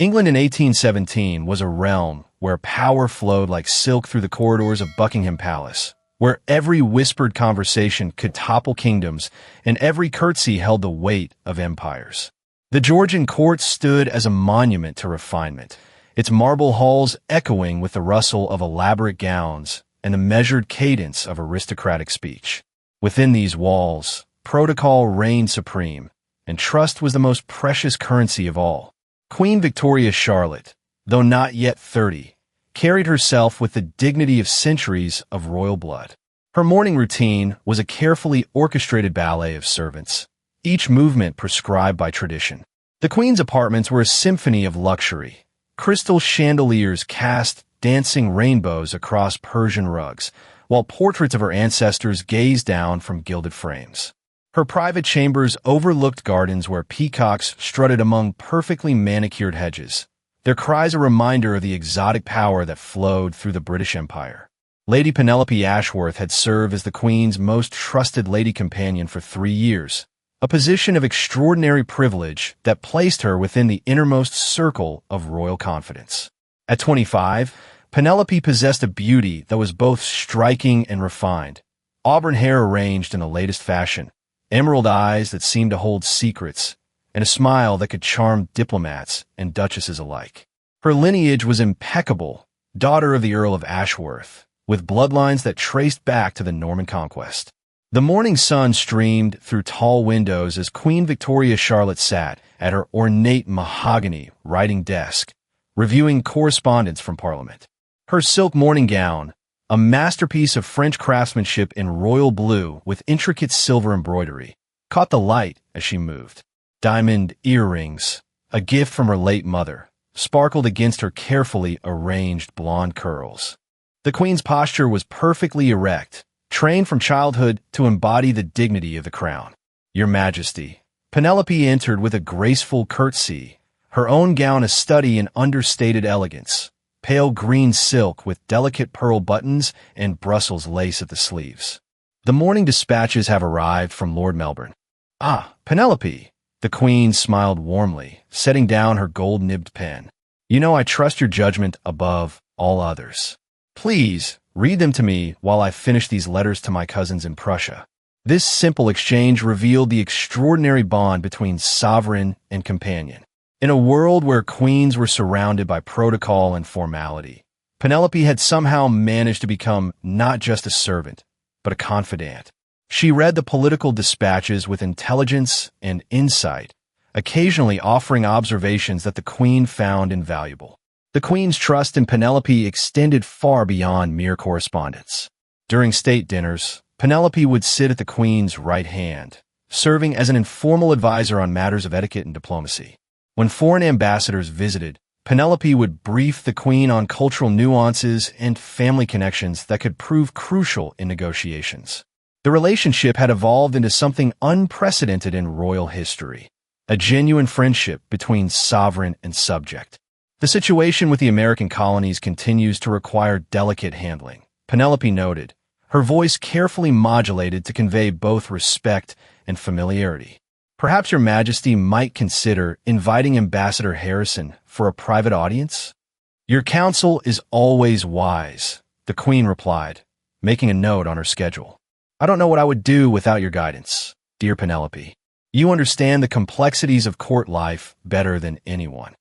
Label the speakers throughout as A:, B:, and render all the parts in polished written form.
A: England in 1817 was a realm where power flowed like silk through the corridors of Buckingham Palace, where every whispered conversation could topple kingdoms and every curtsy held the weight of empires. The Georgian court stood as a monument to refinement, its marble halls echoing with the rustle of elaborate gowns and the measured cadence of aristocratic speech. Within these walls, protocol reigned supreme, and trust was the most precious currency of all. Queen Victoria Charlotte, though not yet 30, carried herself with the dignity of centuries of royal blood. Her morning routine was a carefully orchestrated ballet of servants, each movement prescribed by tradition. The Queen's apartments were a symphony of luxury. Crystal chandeliers cast dancing rainbows across Persian rugs, while portraits of her ancestors gazed down from gilded frames. Her private chambers overlooked gardens where peacocks strutted among perfectly manicured hedges, their cries a reminder of the exotic power that flowed through the British Empire. Lady Penelope Ashworth had served as the Queen's most trusted lady companion for 3 years, a position of extraordinary privilege that placed her within the innermost circle of royal confidence. At 25, Penelope possessed a beauty that was both striking and refined, auburn hair arranged in the latest fashion, emerald eyes that seemed to hold secrets, and a smile that could charm diplomats and duchesses alike. Her lineage was impeccable, daughter of the Earl of Ashworth, with bloodlines that traced back to the Norman conquest. The morning sun streamed through tall windows as Queen Victoria Charlotte sat at her ornate mahogany writing desk, reviewing correspondence from Parliament. Her silk morning gown, a masterpiece of French craftsmanship in royal blue with intricate silver embroidery, caught the light as she moved. Diamond earrings, a gift from her late mother, sparkled against her carefully arranged blonde curls. The Queen's posture was perfectly erect, trained from childhood to embody the dignity of the crown. Your Majesty. Penelope entered with a graceful curtsy, her own gown a study in understated elegance, pale green silk with delicate pearl buttons and Brussels lace at the sleeves. The morning dispatches have arrived from Lord Melbourne. Ah, Penelope! The Queen smiled warmly, setting down her gold-nibbed pen. You know I trust your judgment above all others. Please, read them to me while I finish these letters to my cousins in Prussia. This simple exchange revealed the extraordinary bond between sovereign and companion. In a world where queens were surrounded by protocol and formality, Penelope had somehow managed to become not just a servant, but a confidant. She read the political dispatches with intelligence and insight, occasionally offering observations that the Queen found invaluable. The Queen's trust in Penelope extended far beyond mere correspondence. During state dinners, Penelope would sit at the Queen's right hand, serving as an informal advisor on matters of etiquette and diplomacy. When foreign ambassadors visited, Penelope would brief the Queen on cultural nuances and family connections that could prove crucial in negotiations. The relationship had evolved into something unprecedented in royal history, a genuine friendship between sovereign and subject. The situation with the American colonies continues to require delicate handling, Penelope noted, her voice carefully modulated to convey both respect and familiarity. Perhaps Your Majesty might consider inviting Ambassador Harrison for a private audience? Your counsel is always wise, the Queen replied, making a note on her schedule. I don't know what I would do without your guidance, dear Penelope. You understand the complexities of court life better than anyone.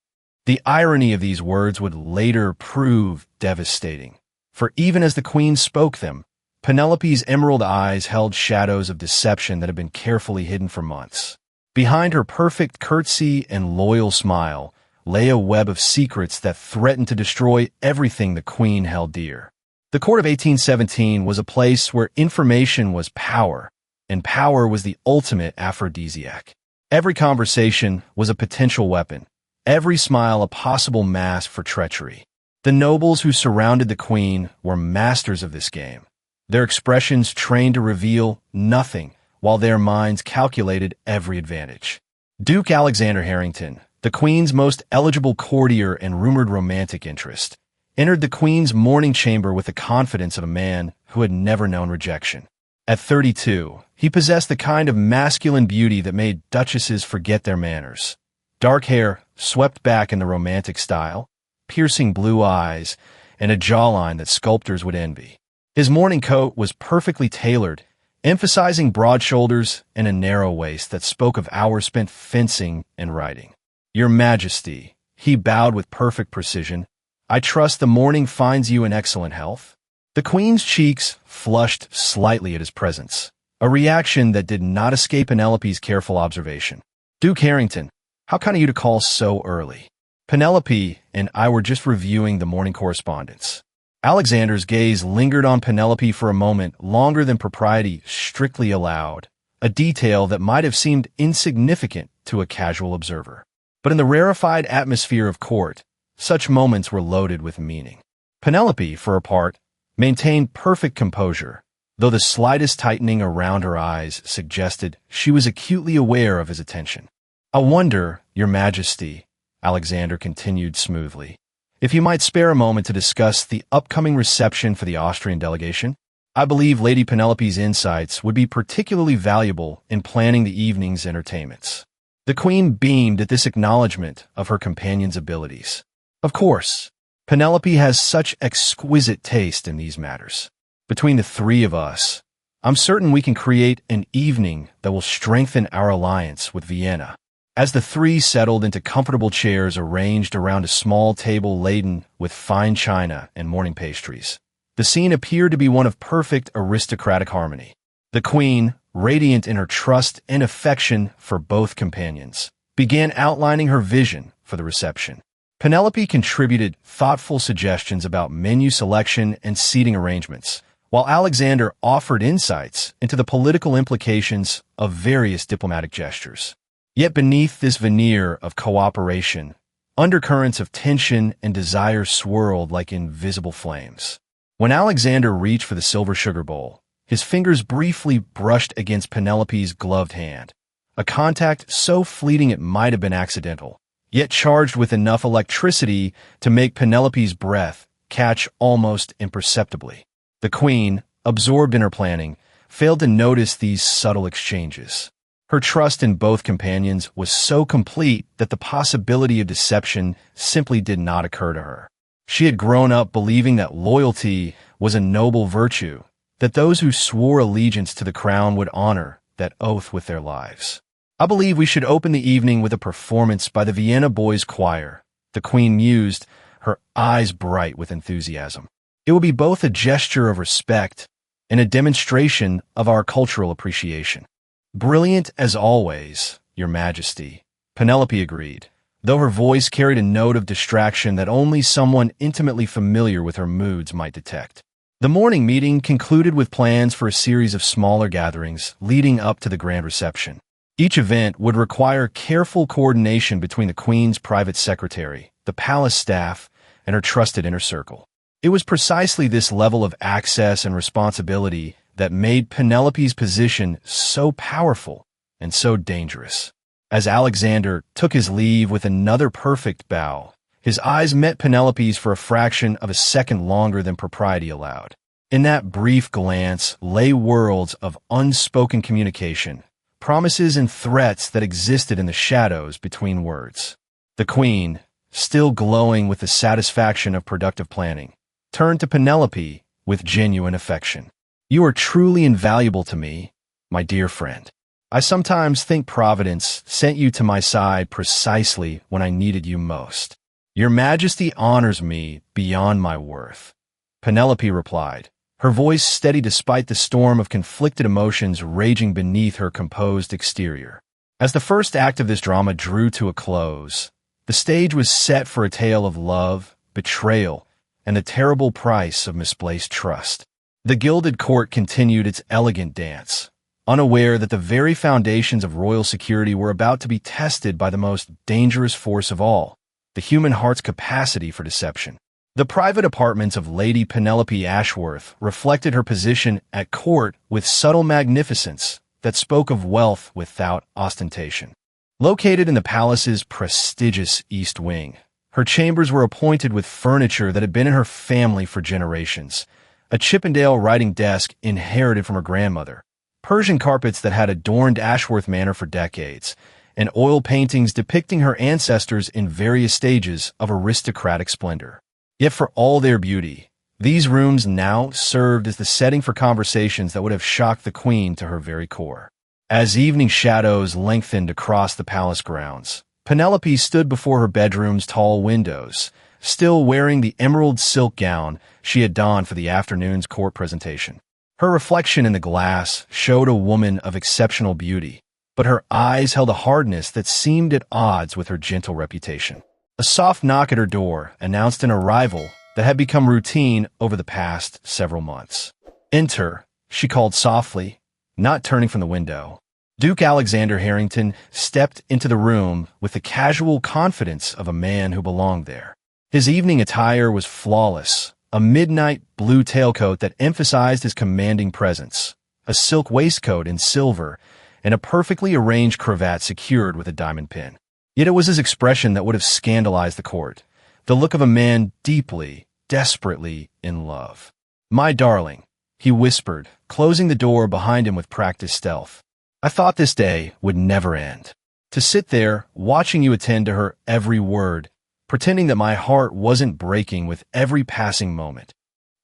A: The irony of these words would later prove devastating, for even as the Queen spoke them, Penelope's emerald eyes held shadows of deception that had been carefully hidden for months. Behind her perfect curtsy and loyal smile lay a web of secrets that threatened to destroy everything the Queen held dear. The court of 1817 was a place where information was power, and power was the ultimate aphrodisiac. Every conversation was a potential weapon, every smile a possible mask for treachery. The nobles who surrounded the Queen were masters of this game, their expressions trained to reveal nothing, while their minds calculated every advantage. Duke Alexander Harrington, the Queen's most eligible courtier and rumored romantic interest, entered the Queen's morning chamber with the confidence of a man who had never known rejection. At 32, he possessed the kind of masculine beauty that made duchesses forget their manners, Dark hair swept back in the romantic style, piercing blue eyes, and a jawline that sculptors would envy. His morning coat was perfectly tailored, emphasizing broad shoulders and a narrow waist that spoke of hours spent fencing and riding. "Your Majesty," he bowed with perfect precision, "I trust the morning finds you in excellent health?" The Queen's cheeks flushed slightly at his presence, a reaction that did not escape Penelope's careful observation. "Duke Harrington, how kind of you to call so early. Penelope and I were just reviewing the morning correspondence." Alexander's gaze lingered on Penelope for a moment longer than propriety strictly allowed, a detail that might have seemed insignificant to a casual observer. But in the rarefied atmosphere of court, such moments were loaded with meaning. Penelope, for her part, maintained perfect composure, though the slightest tightening around her eyes suggested she was acutely aware of his attention. "I wonder, Your Majesty," Alexander continued smoothly, "if you might spare a moment to discuss the upcoming reception for the Austrian delegation? I believe Lady Penelope's insights would be particularly valuable in planning the evening's entertainments." The Queen beamed at this acknowledgement of her companion's abilities. "Of course, Penelope has such exquisite taste in these matters. Between the three of us, I'm certain we can create an evening that will strengthen our alliance with Vienna." As the three settled into comfortable chairs arranged around a small table laden with fine china and morning pastries, the scene appeared to be one of perfect aristocratic harmony. The Queen, radiant in her trust and affection for both companions, began outlining her vision for the reception. Penelope contributed thoughtful suggestions about menu selection and seating arrangements, while Alexander offered insights into the political implications of various diplomatic gestures. Yet beneath this veneer of cooperation, undercurrents of tension and desire swirled like invisible flames. When Alexander reached for the silver sugar bowl, his fingers briefly brushed against Penelope's gloved hand, a contact so fleeting it might have been accidental, yet charged with enough electricity to make Penelope's breath catch almost imperceptibly. The Queen, absorbed in her planning, failed to notice these subtle exchanges. Her trust in both companions was so complete that the possibility of deception simply did not occur to her. She had grown up believing that loyalty was a noble virtue, that those who swore allegiance to the crown would honor that oath with their lives. "I believe we should open the evening with a performance by the Vienna Boys' Choir," the Queen mused, her eyes bright with enthusiasm. "It will be both a gesture of respect and a demonstration of our cultural appreciation." "Brilliant as always, Your Majesty," Penelope agreed, though her voice carried a note of distraction that only someone intimately familiar with her moods might detect. The morning meeting concluded with plans for a series of smaller gatherings leading up to the grand reception. Each event would require careful coordination between the Queen's private secretary, the palace staff, and her trusted inner circle. It was precisely this level of access and responsibility that made Penelope's position so powerful and so dangerous. As Alexander took his leave with another perfect bow, his eyes met Penelope's for a fraction of a second longer than propriety allowed. In that brief glance lay worlds of unspoken communication, promises and threats that existed in the shadows between words. The Queen, still glowing with the satisfaction of productive planning, turned to Penelope with genuine affection. "You are truly invaluable to me, my dear friend. I sometimes think Providence sent you to my side precisely when I needed you most. Your Majesty honors me beyond my worth," Penelope replied, her voice steady despite the storm of conflicted emotions raging beneath her composed exterior. As the first act of this drama drew to a close, the stage was set for a tale of love, betrayal, and the terrible price of misplaced trust. The gilded court continued its elegant dance, unaware that the very foundations of royal security were about to be tested by the most dangerous force of all, the human heart's capacity for deception. The private apartments of Lady Penelope Ashworth reflected her position at court with subtle magnificence that spoke of wealth without ostentation. Located in the palace's prestigious East Wing, her chambers were appointed with furniture that had been in her family for generations, a Chippendale writing desk inherited from her grandmother, Persian carpets that had adorned Ashworth Manor for decades, and oil paintings depicting her ancestors in various stages of aristocratic splendor. Yet for all their beauty, these rooms now served as the setting for conversations that would have shocked the queen to her very core. As evening shadows lengthened across the palace grounds, Penelope stood before her bedroom's tall windows, still wearing the emerald silk gown she had donned for the afternoon's court presentation. Her reflection in the glass showed a woman of exceptional beauty, but her eyes held a hardness that seemed at odds with her gentle reputation. A soft knock at her door announced an arrival that had become routine over the past several months. "Enter," she called softly, not turning from the window. Duke Alexander Harrington stepped into the room with the casual confidence of a man who belonged there. His evening attire was flawless, a midnight blue tailcoat that emphasized his commanding presence, a silk waistcoat in silver, and a perfectly arranged cravat secured with a diamond pin. Yet it was his expression that would have scandalized the court, the look of a man deeply, desperately in love. "My darling," he whispered, closing the door behind him with practiced stealth. "I thought this day would never end. To sit there, watching you attend to her every word, pretending that my heart wasn't breaking with every passing moment."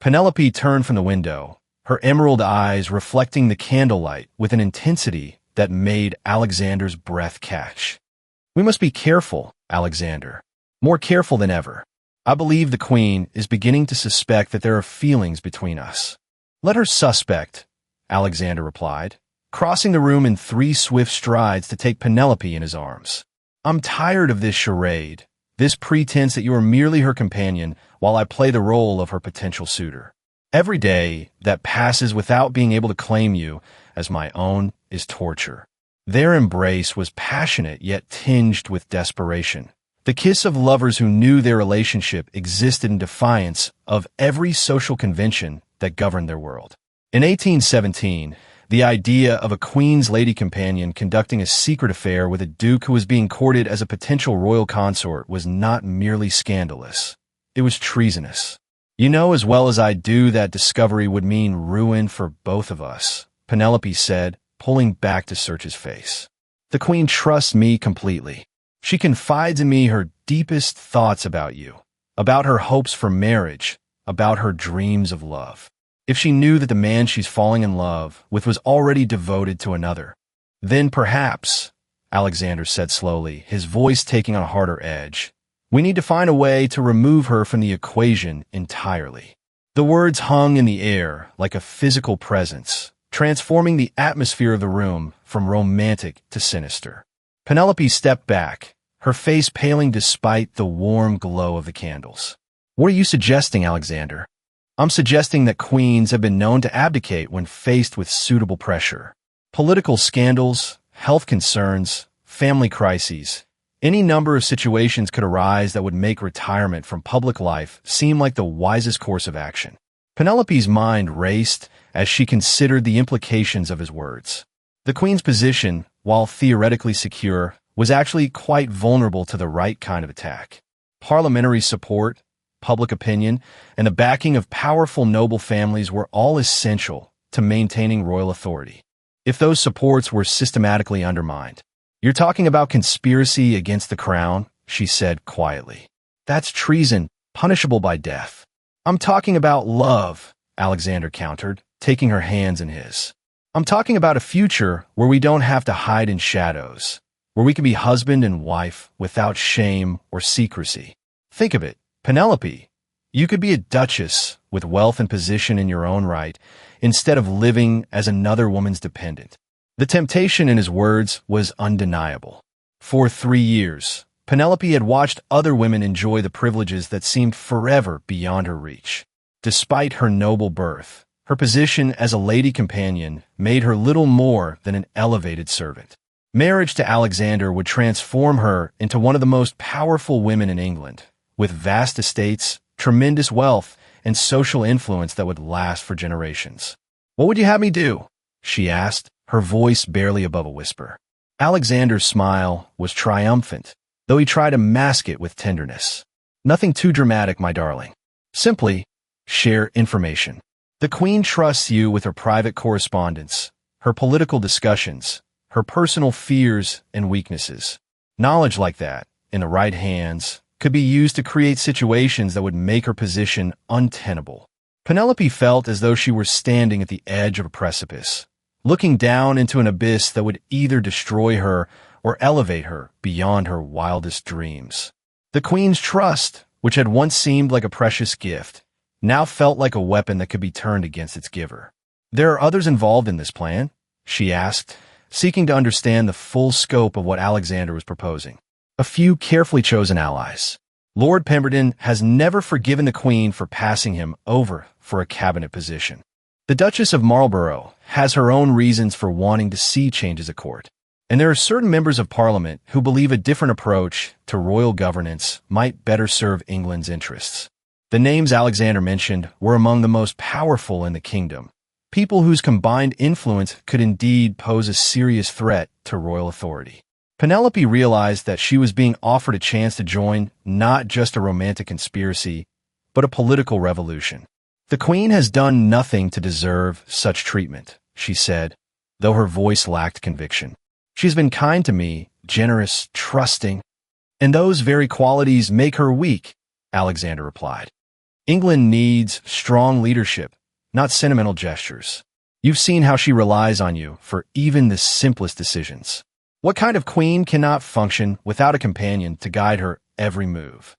A: Penelope turned from the window, her emerald eyes reflecting the candlelight with an intensity that made Alexander's breath catch. "We must be careful, Alexander. More careful than ever. I believe the Queen is beginning to suspect that there are feelings between us." "Let her suspect," Alexander replied, crossing the room in 3 swift strides to take Penelope in his arms. "I'm tired of this charade, this pretense that you are merely her companion while I play the role of her potential suitor. Every day that passes without being able to claim you as my own is torture." Their embrace was passionate yet tinged with desperation, the kiss of lovers who knew their relationship existed in defiance of every social convention that governed their world. In 1817, the idea of a queen's lady companion conducting a secret affair with a duke who was being courted as a potential royal consort was not merely scandalous. It was treasonous. "You know as well as I do that discovery would mean ruin for both of us," Penelope said, pulling back to search his face. "The Queen trusts me completely. She confides in me her deepest thoughts about you, about her hopes for marriage, about her dreams of love. If she knew that the man she's falling in love with was already devoted to another, then perhaps," Alexander said slowly, his voice taking on a harder edge, "we need to find a way to remove her from the equation entirely." The words hung in the air like a physical presence, transforming the atmosphere of the room from romantic to sinister. Penelope stepped back, her face paling despite the warm glow of the candles. "What are you suggesting, Alexander?" "I'm suggesting that queens have been known to abdicate when faced with suitable pressure. Political scandals, health concerns, family crises. Any number of situations could arise that would make retirement from public life seem like the wisest course of action." Penelope's mind raced as she considered the implications of his words. The Queen's position, while theoretically secure, was actually quite vulnerable to the right kind of attack. Parliamentary support, public opinion, and the backing of powerful noble families were all essential to maintaining royal authority. If those supports were systematically undermined, "You're talking about conspiracy against the crown," she said quietly. "That's treason, punishable by death." "I'm talking about love," Alexander countered, taking her hands in his. "I'm talking about a future where we don't have to hide in shadows, where we can be husband and wife without shame or secrecy. Think of it, Penelope. You could be a duchess with wealth and position in your own right, instead of living as another woman's dependent." The temptation in his words was undeniable. For 3 years, Penelope had watched other women enjoy the privileges that seemed forever beyond her reach. Despite her noble birth, her position as a lady companion made her little more than an elevated servant. Marriage to Alexander would transform her into one of the most powerful women in England, with vast estates, tremendous wealth, and social influence that would last for generations. "What would you have me do?" she asked, her voice barely above a whisper. Alexander's smile was triumphant, though he tried to mask it with tenderness. "Nothing too dramatic, my darling. Simply, share information. The Queen trusts you with her private correspondence, her political discussions, her personal fears and weaknesses. Knowledge like that, in the right hands, could be used to create situations that would make her position untenable. Penelope felt as though she were standing at the edge of a precipice, looking down into an abyss that would either destroy her or elevate her beyond her wildest dreams. The Queen's trust, which had once seemed like a precious gift, now felt like a weapon that could be turned against its giver. "There are others involved in this plan?" she asked, seeking to understand the full scope of what Alexander was proposing. "A few carefully chosen allies. Lord Pemberton has never forgiven the Queen for passing him over for a cabinet position. The Duchess of Marlborough has her own reasons for wanting to see changes at court. And there are certain members of Parliament who believe a different approach to royal governance might better serve England's interests." The names Alexander mentioned were among the most powerful in the kingdom, people whose combined influence could indeed pose a serious threat to royal authority. Penelope realized that she was being offered a chance to join not just a romantic conspiracy, but a political revolution. "The Queen has done nothing to deserve such treatment," she said, though her voice lacked conviction. "She's been kind to me, generous, trusting, and those very qualities make her weak," Alexander replied. "England needs strong leadership, not sentimental gestures. You've seen how she relies on you for even the simplest decisions. What kind of queen cannot function without a companion to guide her every move?"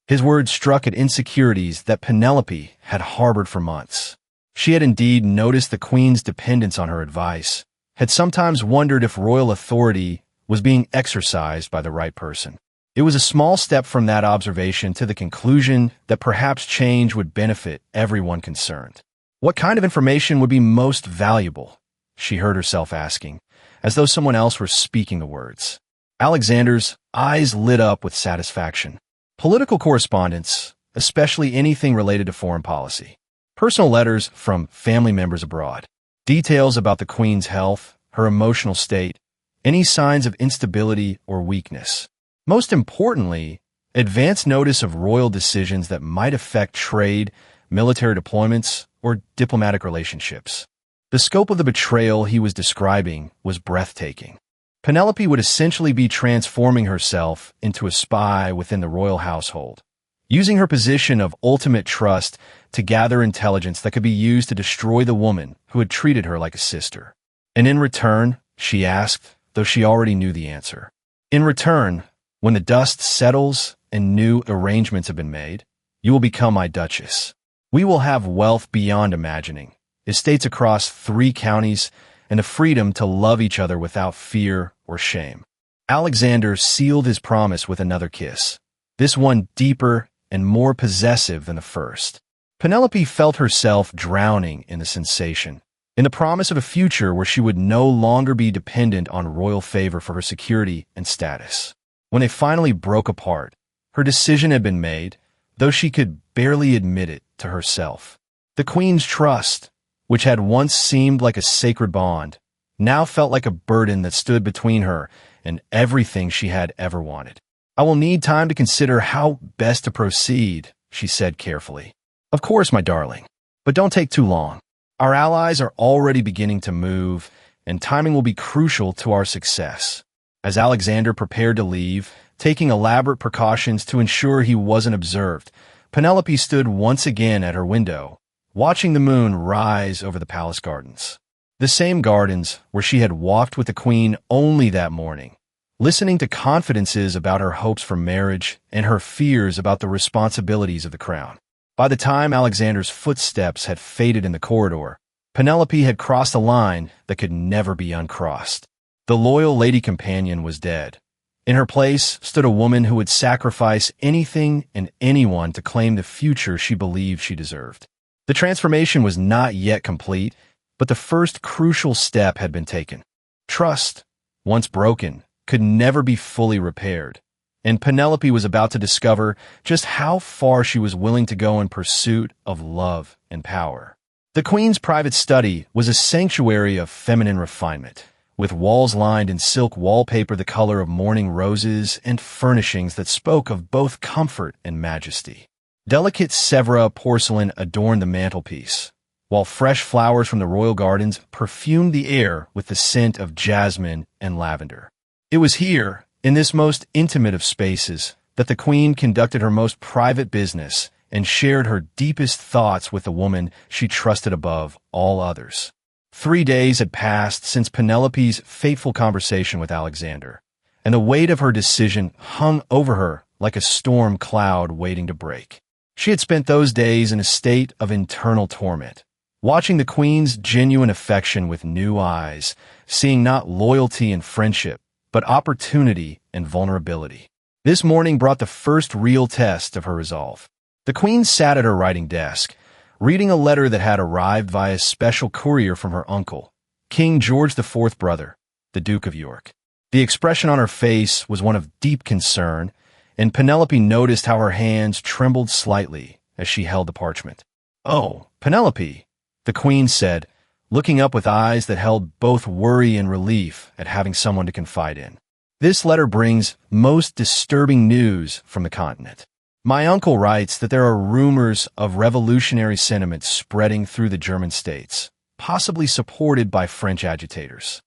A: His words struck at insecurities that Penelope had harbored for months. She had indeed noticed the Queen's dependence on her advice, had sometimes wondered if royal authority was being exercised by the right person. It was a small step from that observation to the conclusion that perhaps change would benefit everyone concerned. What kind of information would be most valuable? She heard herself asking, as though someone else were speaking the words. Alexander's eyes lit up with satisfaction. Political correspondence, especially anything related to foreign policy. Personal letters from family members abroad. Details about the Queen's health, her emotional state, any signs of instability or weakness. Most importantly, advance notice of royal decisions that might affect trade, military deployments, or diplomatic relationships. The scope of the betrayal he was describing was breathtaking. Penelope would essentially be transforming herself into a spy within the royal household, using her position of ultimate trust to gather intelligence that could be used to destroy the woman who had treated her like a sister. "And in return," she asked, though she already knew the answer. "In return, when the dust settles and new arrangements have been made, you will become my duchess. We will have wealth beyond imagining, estates across 3 counties, and the freedom to love each other without fear or shame." Alexander sealed his promise with another kiss, this one deeper and more possessive than the first. Penelope felt herself drowning in the sensation, in the promise of a future where she would no longer be dependent on royal favor for her security and status. When they finally broke apart, her decision had been made, though she could barely admit it to herself. The Queen's trust, which had once seemed like a sacred bond, now felt like a burden that stood between her and everything she had ever wanted. "I will need time to consider how best to proceed," she said carefully. "Of course, my darling, but don't take too long. Our allies are already beginning to move, and timing will be crucial to our success." As Alexander prepared to leave, taking elaborate precautions to ensure he wasn't observed, Penelope stood once again at her window, watching the moon rise over the palace gardens. The same gardens where she had walked with the Queen only that morning, listening to confidences about her hopes for marriage and her fears about the responsibilities of the crown. By the time Alexander's footsteps had faded in the corridor, Penelope had crossed a line that could never be uncrossed. The loyal lady companion was dead. In her place stood a woman who would sacrifice anything and anyone to claim the future she believed she deserved. The transformation was not yet complete, but the first crucial step had been taken. Trust, once broken, could never be fully repaired, and Penelope was about to discover just how far she was willing to go in pursuit of love and power. The Queen's private study was a sanctuary of feminine refinement, with walls lined in silk wallpaper the color of morning roses and furnishings that spoke of both comfort and majesty. Delicate Sèvres porcelain adorned the mantelpiece, while fresh flowers from the royal gardens perfumed the air with the scent of jasmine and lavender. It was here, in this most intimate of spaces, that the queen conducted her most private business and shared her deepest thoughts with the woman she trusted above all others. 3 days had passed since Penelope's fateful conversation with Alexander, and the weight of her decision hung over her like a storm cloud waiting to break. She had spent those days in a state of internal torment, watching the queen's genuine affection with new eyes, seeing not loyalty and friendship, but opportunity and vulnerability. This morning brought the first real test of her resolve. The queen sat at her writing desk, reading a letter that had arrived via special courier from her uncle, King George IV brother, the Duke of York. The expression on her face was one of deep concern, and Penelope noticed how her hands trembled slightly as she held the parchment. "Oh, Penelope," the queen said, looking up with eyes that held both worry and relief at having someone to confide in. "This letter brings most disturbing news from the continent. My uncle writes that there are rumors of revolutionary sentiments spreading through the German states, possibly supported by French agitators."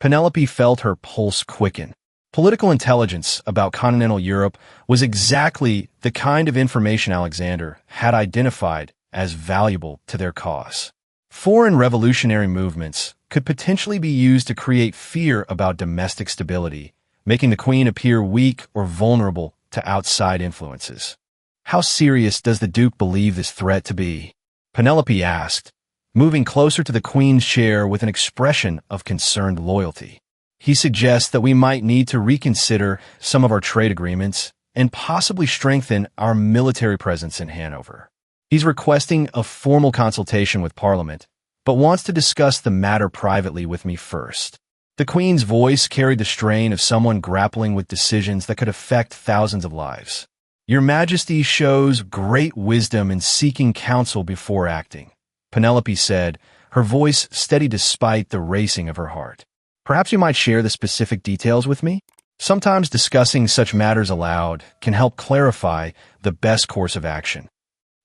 A: Penelope felt her pulse quicken. Political intelligence about continental Europe was exactly the kind of information Alexander had identified as valuable to their cause. Foreign revolutionary movements could potentially be used to create fear about domestic stability, making the queen appear weak or vulnerable to outside influences. "How serious does the Duke believe this threat to be?" Penelope asked, moving closer to the queen's chair with an expression of concerned loyalty. "He suggests that we might need to reconsider some of our trade agreements and possibly strengthen our military presence in Hanover. He's requesting a formal consultation with Parliament, but wants to discuss the matter privately with me first." The queen's voice carried the strain of someone grappling with decisions that could affect thousands of lives. "Your Majesty shows great wisdom in seeking counsel before acting," Penelope said, her voice steady despite the racing of her heart. "Perhaps you might share the specific details with me? Sometimes discussing such matters aloud can help clarify the best course of action."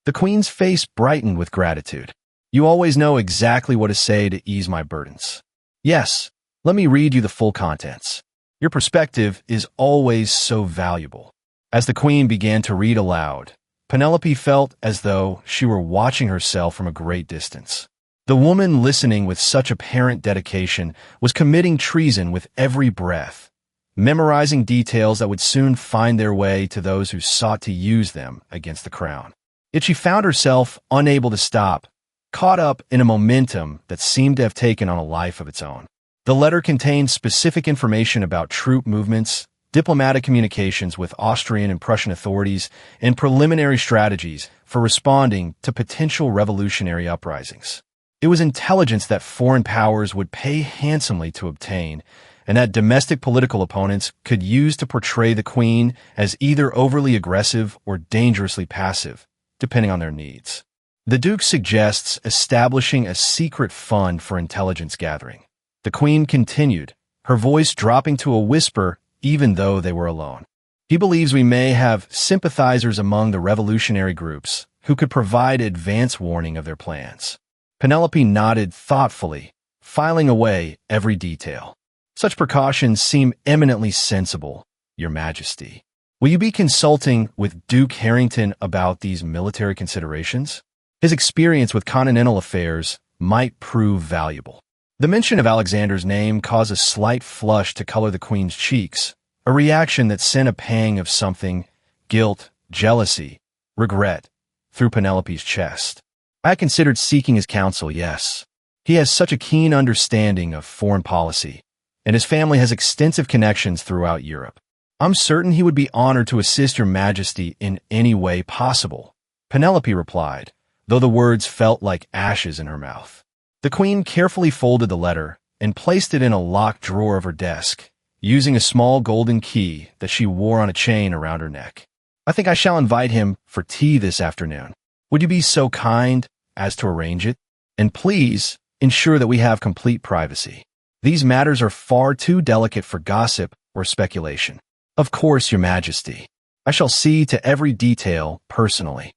A: The queen's face brightened with gratitude. "You always know exactly what to say to ease my burdens." "Yes, let me read you the full contents. Your perspective is always so valuable." As the queen began to read aloud, Penelope felt as though she were watching herself from a great distance. The woman listening with such apparent dedication was committing treason with every breath, memorizing details that would soon find their way to those who sought to use them against the crown. Yet she found herself unable to stop, caught up in a momentum that seemed to have taken on a life of its own. The letter contained specific information about troop movements, diplomatic communications with Austrian and Prussian authorities, and preliminary strategies for responding to potential revolutionary uprisings. It was intelligence that foreign powers would pay handsomely to obtain, and that domestic political opponents could use to portray the queen as either overly aggressive or dangerously passive, depending on their needs. The Duke suggests establishing a secret fund for intelligence gathering. The queen continued, her voice dropping to a whisper even though they were alone. "He believes we may have sympathizers among the revolutionary groups who could provide advance warning of their plans." Penelope nodded thoughtfully, filing away every detail. "Such precautions seem eminently sensible, Your Majesty. Will you be consulting with Duke Harrington about these military considerations? His experience with continental affairs might prove valuable." The mention of Alexander's name caused a slight flush to color the queen's cheeks, a reaction that sent a pang of something, guilt, jealousy, regret, through Penelope's chest. "I considered seeking his counsel, yes. He has such a keen understanding of foreign policy, and his family has extensive connections throughout Europe. I'm certain he would be honored to assist Your Majesty in any way possible," Penelope replied, though the words felt like ashes in her mouth. The queen carefully folded the letter and placed it in a locked drawer of her desk, using a small golden key that she wore on a chain around her neck. "I think I shall invite him for tea this afternoon. Would you be so kind as to arrange it? And please ensure that we have complete privacy. These matters are far too delicate for gossip or speculation." "Of course, Your Majesty. I shall see to every detail personally."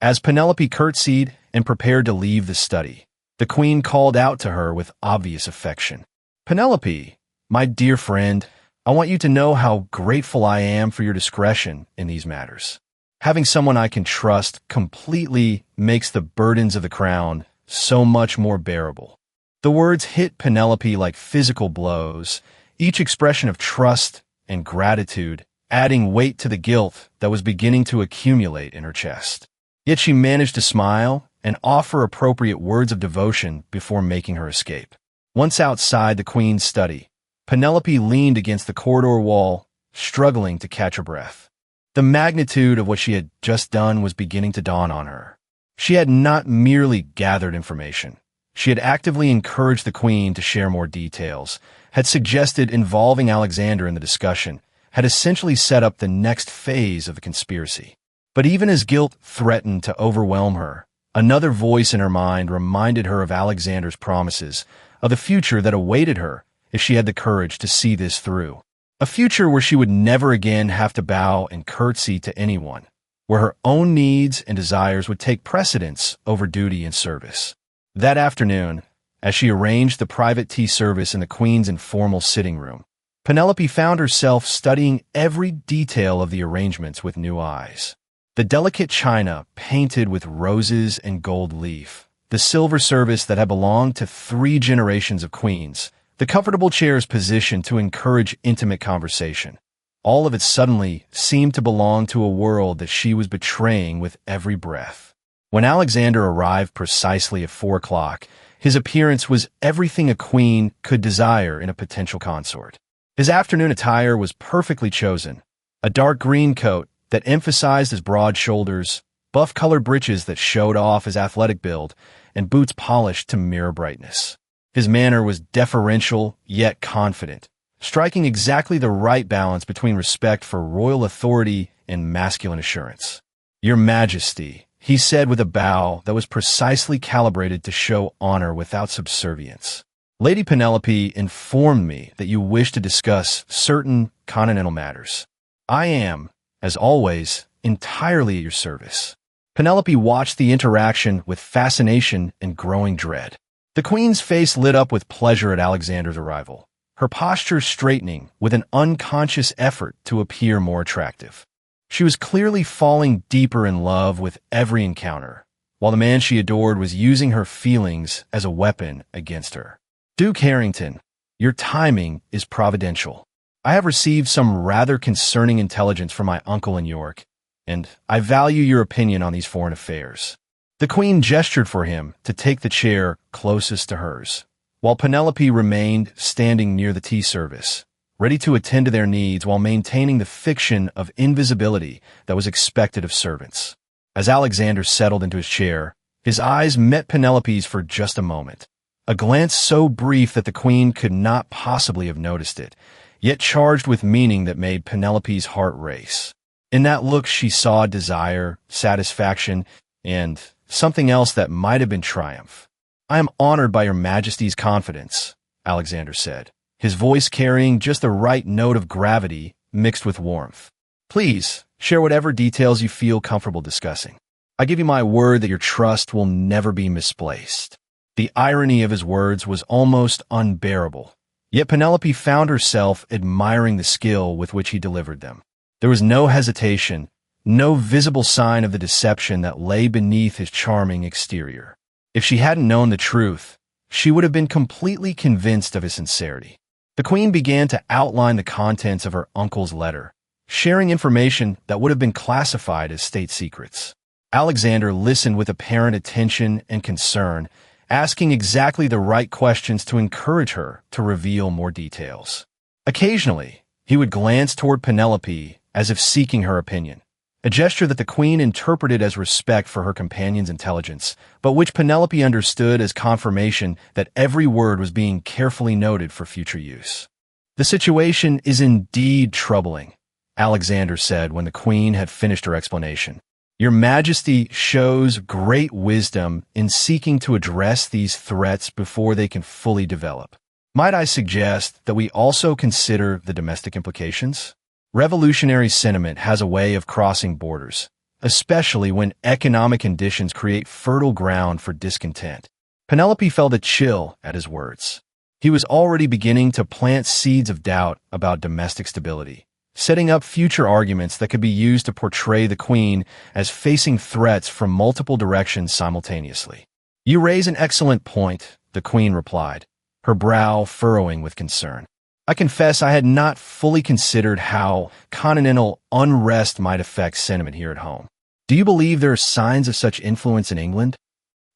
A: As Penelope curtsied and prepared to leave the study, The queen called out to her with obvious affection. "Penelope, my dear friend, I want you to know how grateful I am for your discretion in these matters. Having someone I can trust completely makes the burdens of the crown so much more bearable." The words hit Penelope like physical blows, each expression of trust and gratitude adding weight to the guilt that was beginning to accumulate in her chest. Yet she managed to smile and offer appropriate words of devotion before making her escape. Once outside the queen's study, Penelope leaned against the corridor wall, struggling to catch her breath. The magnitude of what she had just done was beginning to dawn on her. She had not merely gathered information. She had actively encouraged the queen to share more details, had suggested involving Alexander in the discussion, had essentially set up the next phase of the conspiracy. But even as guilt threatened to overwhelm her, another voice in her mind reminded her of Alexander's promises, of the future that awaited her if she had the courage to see this through. A future where she would never again have to bow and curtsy to anyone, where her own needs and desires would take precedence over duty and service. That afternoon, as she arranged the private tea service in the queen's informal sitting room, Penelope found herself studying every detail of the arrangements with new eyes. The delicate china painted with roses and gold leaf, the silver service that had belonged to 3 generations of queens, the comfortable chairs positioned to encourage intimate conversation. All of it suddenly seemed to belong to a world that she was betraying with every breath. When Alexander arrived precisely at 4 o'clock, his appearance was everything a queen could desire in a potential consort. His afternoon attire was perfectly chosen, a dark green coat that emphasized his broad shoulders, buff-colored breeches that showed off his athletic build, and boots polished to mirror brightness. His manner was deferential yet confident, striking exactly the right balance between respect for royal authority and masculine assurance. "Your Majesty," he said with a bow that was precisely calibrated to show honor without subservience. "Lady Penelope informed me that you wish to discuss certain continental matters. I am, as always, entirely at your service." Penelope watched the interaction with fascination and growing dread. The queen's face lit up with pleasure at Alexander's arrival, her posture straightening with an unconscious effort to appear more attractive. She was clearly falling deeper in love with every encounter, while the man she adored was using her feelings as a weapon against her. "Duke Harrington, your timing is providential. I have received some rather concerning intelligence from my uncle in York, and I value your opinion on these foreign affairs." The queen gestured for him to take the chair closest to hers, while Penelope remained standing near the tea service, ready to attend to their needs while maintaining the fiction of invisibility that was expected of servants. As Alexander settled into his chair, his eyes met Penelope's for just a moment, a glance so brief that the queen could not possibly have noticed it, yet charged with meaning that made Penelope's heart race. In that look she saw desire, satisfaction, and something else that might have been triumph. "I am honored by your Majesty's confidence," Alexander said, his voice carrying just the right note of gravity mixed with warmth. "Please, share whatever details you feel comfortable discussing. I give you my word that your trust will never be misplaced." The irony of his words was almost unbearable, yet Penelope found herself admiring the skill with which he delivered them. There was no hesitation, no visible sign of the deception that lay beneath his charming exterior. If she hadn't known the truth, she would have been completely convinced of his sincerity. The queen began to outline the contents of her uncle's letter, sharing information that would have been classified as state secrets. Alexander listened with apparent attention and concern, asking exactly the right questions to encourage her to reveal more details. Occasionally, he would glance toward Penelope as if seeking her opinion, a gesture that the queen interpreted as respect for her companion's intelligence, but which Penelope understood as confirmation that every word was being carefully noted for future use. "The situation is indeed troubling," Alexander said when the queen had finished her explanation. "Your Majesty shows great wisdom in seeking to address these threats before they can fully develop. Might I suggest that we also consider the domestic implications? Revolutionary sentiment has a way of crossing borders, especially when economic conditions create fertile ground for discontent. Penelope felt a chill at his words. He was already beginning to plant seeds of doubt about domestic stability, setting up future arguments that could be used to portray the queen as facing threats from multiple directions simultaneously. "You raise an excellent point," the queen replied, her brow furrowing with concern. "I confess I had not fully considered how continental unrest might affect sentiment here at home. Do you believe there are signs of such influence in England?"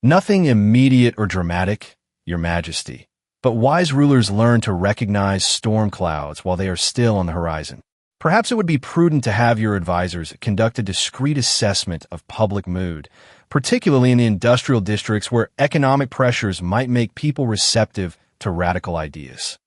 A: "Nothing immediate or dramatic, Your Majesty, but wise rulers learn to recognize storm clouds while they are still on the horizon. Perhaps it would be prudent to have your advisors conduct a discreet assessment of public mood, particularly in the industrial districts where economic pressures might make people receptive to radical ideas."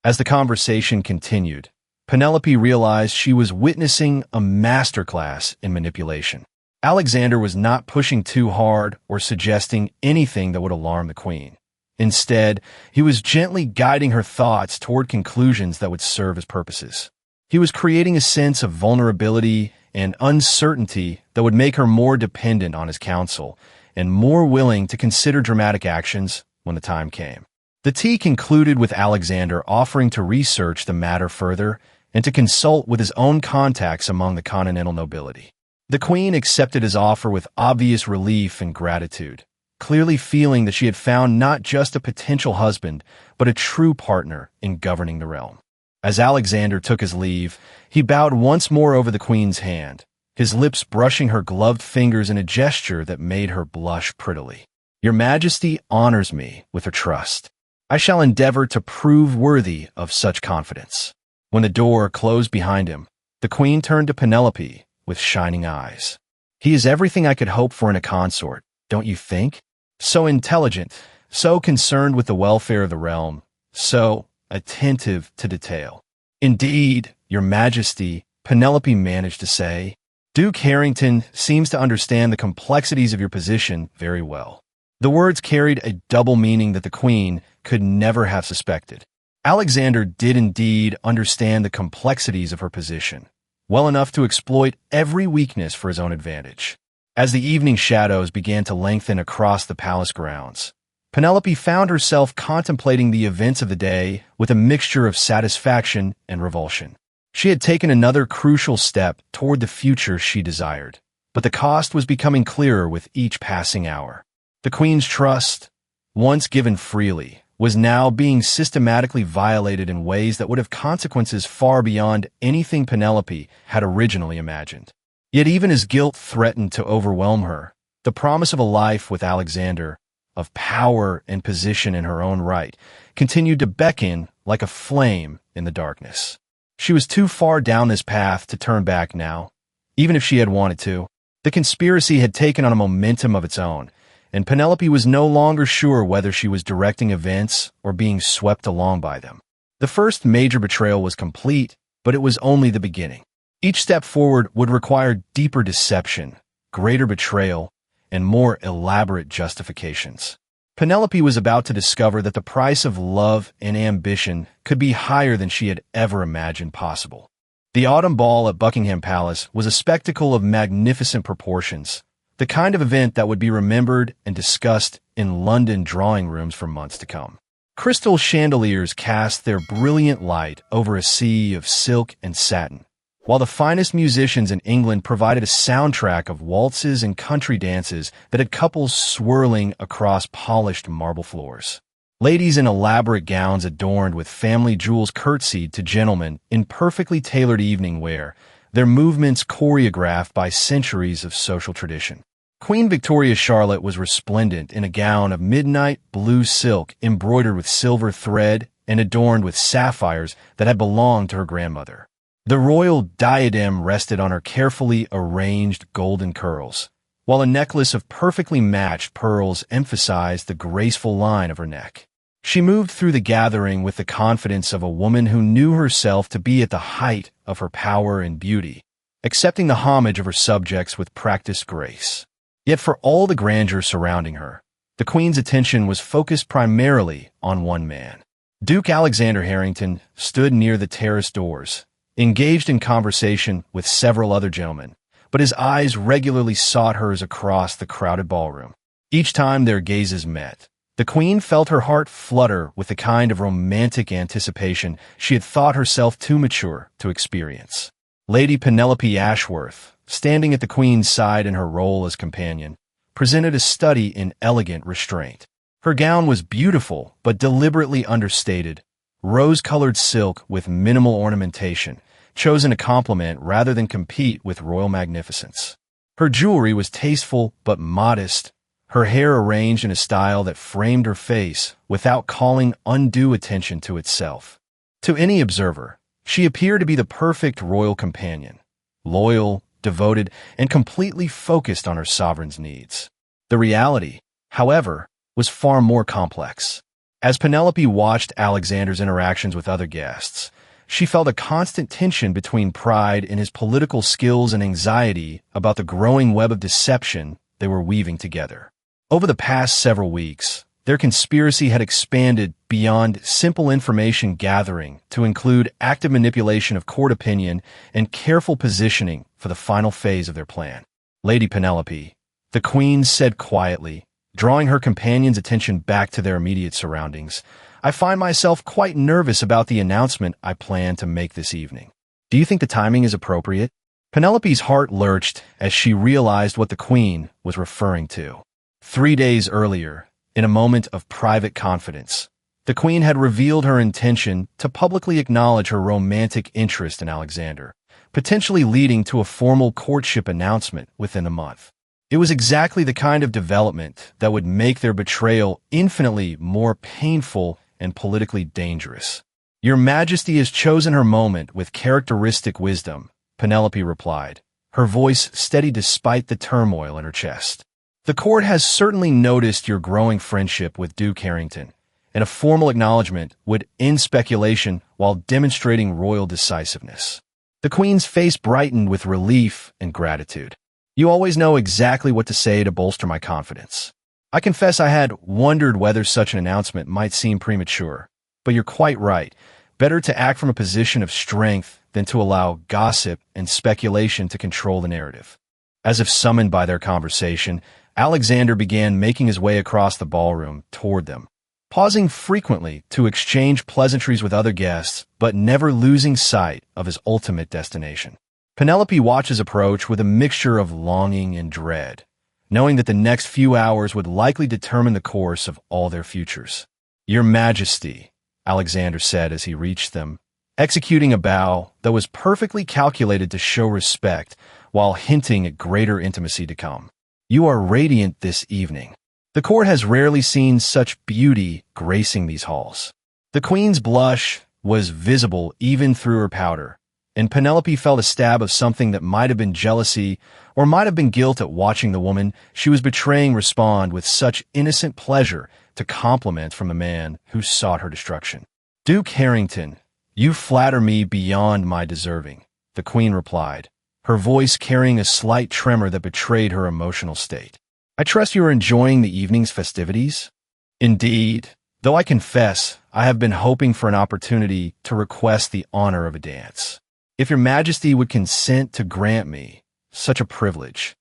A: As the conversation continued, Penelope realized she was witnessing a masterclass in manipulation. Alexander was not pushing too hard or suggesting anything that would alarm the queen. Instead, he was gently guiding her thoughts toward conclusions that would serve his purposes. He was creating a sense of vulnerability and uncertainty that would make her more dependent on his counsel and more willing to consider dramatic actions when the time came. The tea concluded with Alexander offering to research the matter further and to consult with his own contacts among the continental nobility. The queen accepted his offer with obvious relief and gratitude, clearly feeling that she had found not just a potential husband, but a true partner in governing the realm. As Alexander took his leave, he bowed once more over the queen's hand, his lips brushing her gloved fingers in a gesture that made her blush prettily. "Your Majesty honors me with her trust. I shall endeavor to prove worthy of such confidence." When the door closed behind him, the queen turned to Penelope with shining eyes. "He is everything I could hope for in a consort, don't you think? So intelligent, so concerned with the welfare of the realm, so attentive to detail." "Indeed, Your Majesty," Penelope managed to say, "Duke Harrington seems to understand the complexities of your position very well." The words carried a double meaning that the queen could never have suspected. Alexander did indeed understand the complexities of her position, well enough to exploit every weakness for his own advantage. As the evening shadows began to lengthen across the palace grounds, Penelope found herself contemplating the events of the day with a mixture of satisfaction and revulsion. She had taken another crucial step toward the future she desired, but the cost was becoming clearer with each passing hour. The queen's trust, once given freely, was now being systematically violated in ways that would have consequences far beyond anything Penelope had originally imagined. Yet even as guilt threatened to overwhelm her, the promise of a life with Alexander, of power and position in her own right, continued to beckon like a flame in the darkness. She was too far down this path to turn back now, even if she had wanted to. The conspiracy had taken on a momentum of its own, and Penelope was no longer sure whether she was directing events or being swept along by them. The first major betrayal was complete, but it was only the beginning. Each step forward would require deeper deception, greater betrayal, and more elaborate justifications. Penelope was about to discover that the price of love and ambition could be higher than she had ever imagined possible. The autumn ball at Buckingham Palace was a spectacle of magnificent proportions, the kind of event that would be remembered and discussed in London drawing rooms for months to come. Crystal chandeliers cast their brilliant light over a sea of silk and satin, while the finest musicians in England provided a soundtrack of waltzes and country dances that had couples swirling across polished marble floors. Ladies in elaborate gowns adorned with family jewels curtsied to gentlemen in perfectly tailored evening wear, their movements choreographed by centuries of social tradition. Queen Victoria's Charlotte was resplendent in a gown of midnight blue silk embroidered with silver thread and adorned with sapphires that had belonged to her grandmother. The royal diadem rested on her carefully arranged golden curls, while a necklace of perfectly matched pearls emphasized the graceful line of her neck. She moved through the gathering with the confidence of a woman who knew herself to be at the height of her power and beauty, accepting the homage of her subjects with practiced grace. Yet for all the grandeur surrounding her, the Queen's attention was focused primarily on one man. Duke Alexander Harrington stood near the terrace doors, engaged in conversation with several other gentlemen, but his eyes regularly sought hers across the crowded ballroom. Each time their gazes met, The queen felt her heart flutter with the kind of romantic anticipation she had thought herself too mature to experience. Lady Penelope Ashworth, standing at the queen's side in her role as companion, presented a study in elegant restraint. Her gown was beautiful but deliberately understated, rose-colored silk with minimal ornamentation, chosen to complement rather than compete with royal magnificence. Her jewelry was tasteful but modest, her hair arranged in a style that framed her face without calling undue attention to itself. To any observer, she appeared to be the perfect royal companion, loyal, devoted, and completely focused on her sovereign's needs. The reality, however, was far more complex. As Penelope watched Alexander's interactions with other guests, she felt a constant tension between pride in his political skills and anxiety about the growing web of deception they were weaving together. Over the past several weeks, their conspiracy had expanded beyond simple information gathering to include active manipulation of court opinion and careful positioning for the final phase of their plan. Lady Penelope, the queen said quietly, drawing her companion's attention back to their immediate surroundings, I find myself quite nervous about the announcement I plan to make this evening. Do you think the timing is appropriate? Penelope's heart lurched as she realized what the queen was referring to. 3 days earlier, in a moment of private confidence, the queen had revealed her intention to publicly acknowledge her romantic interest in Alexander, potentially leading to a formal courtship announcement within a month. It was exactly the kind of development that would make their betrayal infinitely more painful and politically dangerous. Your Majesty has chosen her moment with characteristic wisdom, Penelope replied, her voice steady despite the turmoil in her chest. The court has certainly noticed your growing friendship with Duke Harrington, and a formal acknowledgement would end speculation while demonstrating royal decisiveness. The queen's face brightened with relief and gratitude. You always know exactly what to say to bolster my confidence. I confess I had wondered whether such an announcement might seem premature, but you're quite right. Better to act from a position of strength than to allow gossip and speculation to control the narrative. As if summoned by their conversation, Alexander began making his way across the ballroom toward them, pausing frequently to exchange pleasantries with other guests, but never losing sight of his ultimate destination. Penelope watched his approach with a mixture of longing and dread, knowing that the next few hours would likely determine the course of all their futures. Your Majesty, Alexander said as he reached them, executing a bow that was perfectly calculated to show respect while hinting at greater intimacy to come. You are radiant this evening. The court has rarely seen such beauty gracing these halls. The queen's blush was visible even through her powder, and Penelope felt a stab of something that might have been jealousy or might have been guilt at watching the woman she was betraying respond with such innocent pleasure to compliments from the man who sought her destruction. Duke Harrington, you flatter me beyond my deserving, the queen replied, her voice carrying a slight tremor that betrayed her emotional state. I trust you are enjoying the evening's festivities? Indeed, though I confess I have been hoping for an opportunity to request the honor of a dance. If your Majesty would consent to grant me such a privilege.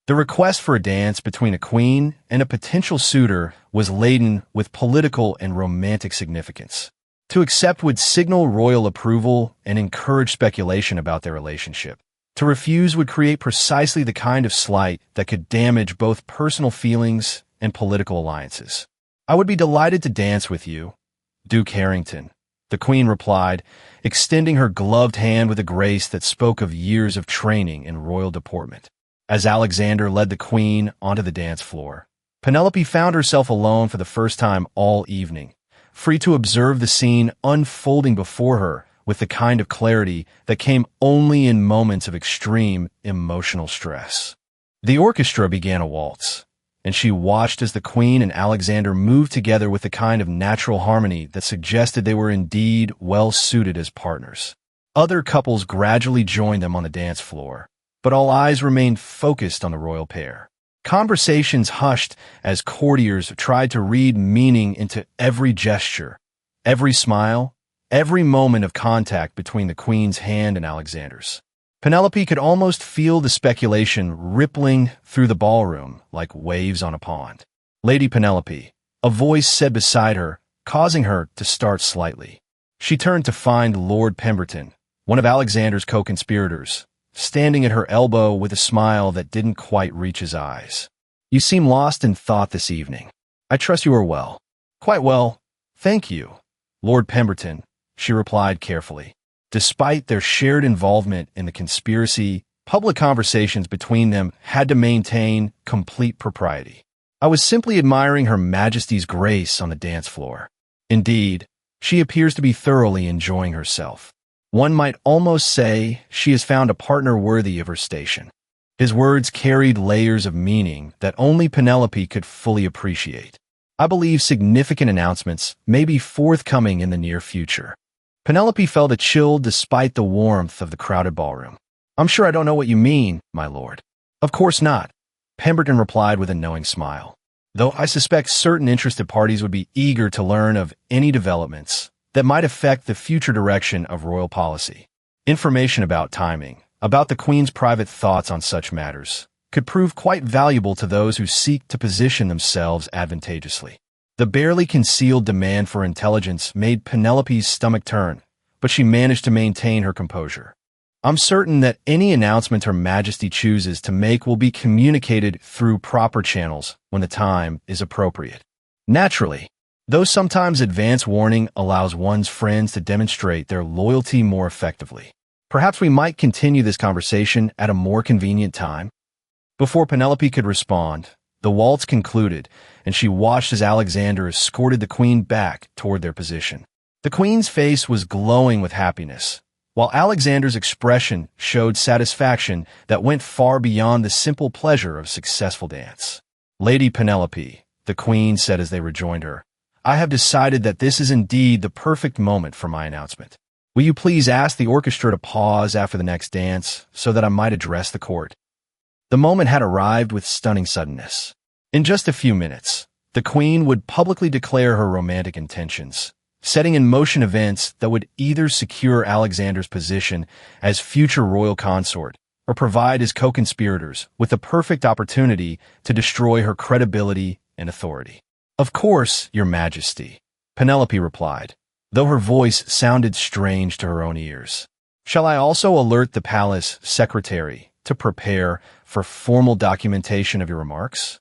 A: The request for a dance between a queen and a potential suitor was laden with political and romantic significance. To accept would signal royal approval and encourage speculation about their relationship. To refuse would create precisely the kind of slight that could damage both personal feelings and political alliances. I would be delighted to dance with you, Duke Harrington, the queen replied, extending her gloved hand with a grace that spoke of years of training in royal deportment. As Alexander led the queen onto the dance floor, Penelope found herself alone for the first time all evening, free to observe the scene unfolding before her with the kind of clarity that came only in moments of extreme emotional stress. The orchestra began a waltz, and she watched as the queen and Alexander moved together with the kind of natural harmony that suggested they were indeed well-suited as partners. Other couples gradually joined them on the dance floor, but all eyes remained focused on the royal pair. Conversations hushed as courtiers tried to read meaning into every gesture, every smile, every moment of contact between the queen's hand and Alexander's. Penelope could almost feel the speculation rippling through the ballroom like waves on a pond. Lady Penelope, A voice said beside her, causing her to start slightly. She turned to find Lord Pemberton, one of Alexander's co-conspirators, standing at her elbow with a smile that didn't quite reach his eyes. "You seem lost in thought this evening. I trust you are well." "Quite well, thank you, Lord Pemberton," she replied carefully. Despite their shared involvement in the conspiracy, public conversations between them had to maintain complete propriety. "I was simply admiring Her Majesty's grace on the dance floor. Indeed, she appears to be thoroughly enjoying herself. One might almost say she has found a partner worthy of her station." His words carried layers of meaning that only Penelope could fully appreciate. "I believe significant announcements may be forthcoming in the near future." Penelope felt a chill despite the warmth of the crowded ballroom. "I'm sure I don't know what you mean, my lord." "Of course not," Pemberton replied with a knowing smile. "Though I suspect certain interested parties would be eager to learn of any developments that might affect the future direction of royal policy. Information about timing, about the Queen's private thoughts on such matters, could prove quite valuable to those who seek to position themselves advantageously." The barely concealed demand for intelligence made Penelope's stomach turn, but she managed to maintain her composure. "I'm certain that any announcement Her Majesty chooses to make will be communicated through proper channels when the time is appropriate. Naturally, though sometimes advance warning allows one's friends to demonstrate their loyalty more effectively. Perhaps we might continue this conversation at a more convenient time." Before Penelope could respond, the waltz concluded, and she watched as Alexander escorted the Queen back toward their position. The Queen's face was glowing with happiness, while Alexander's expression showed satisfaction that went far beyond the simple pleasure of a successful dance. "Lady Penelope," the Queen said as they rejoined her, "I have decided that this is indeed the perfect moment for my announcement. Will you please ask the orchestra to pause after the next dance so that I might address the court?" The moment had arrived with stunning suddenness. In just a few minutes, the Queen would publicly declare her romantic intentions, setting in motion events that would either secure Alexander's position as future royal consort or provide his co-conspirators with the perfect opportunity to destroy her credibility and authority. "Of course, Your Majesty," Penelope replied, though her voice sounded strange to her own ears. "Shall I also alert the palace secretary to prepare for formal documentation of your remarks?"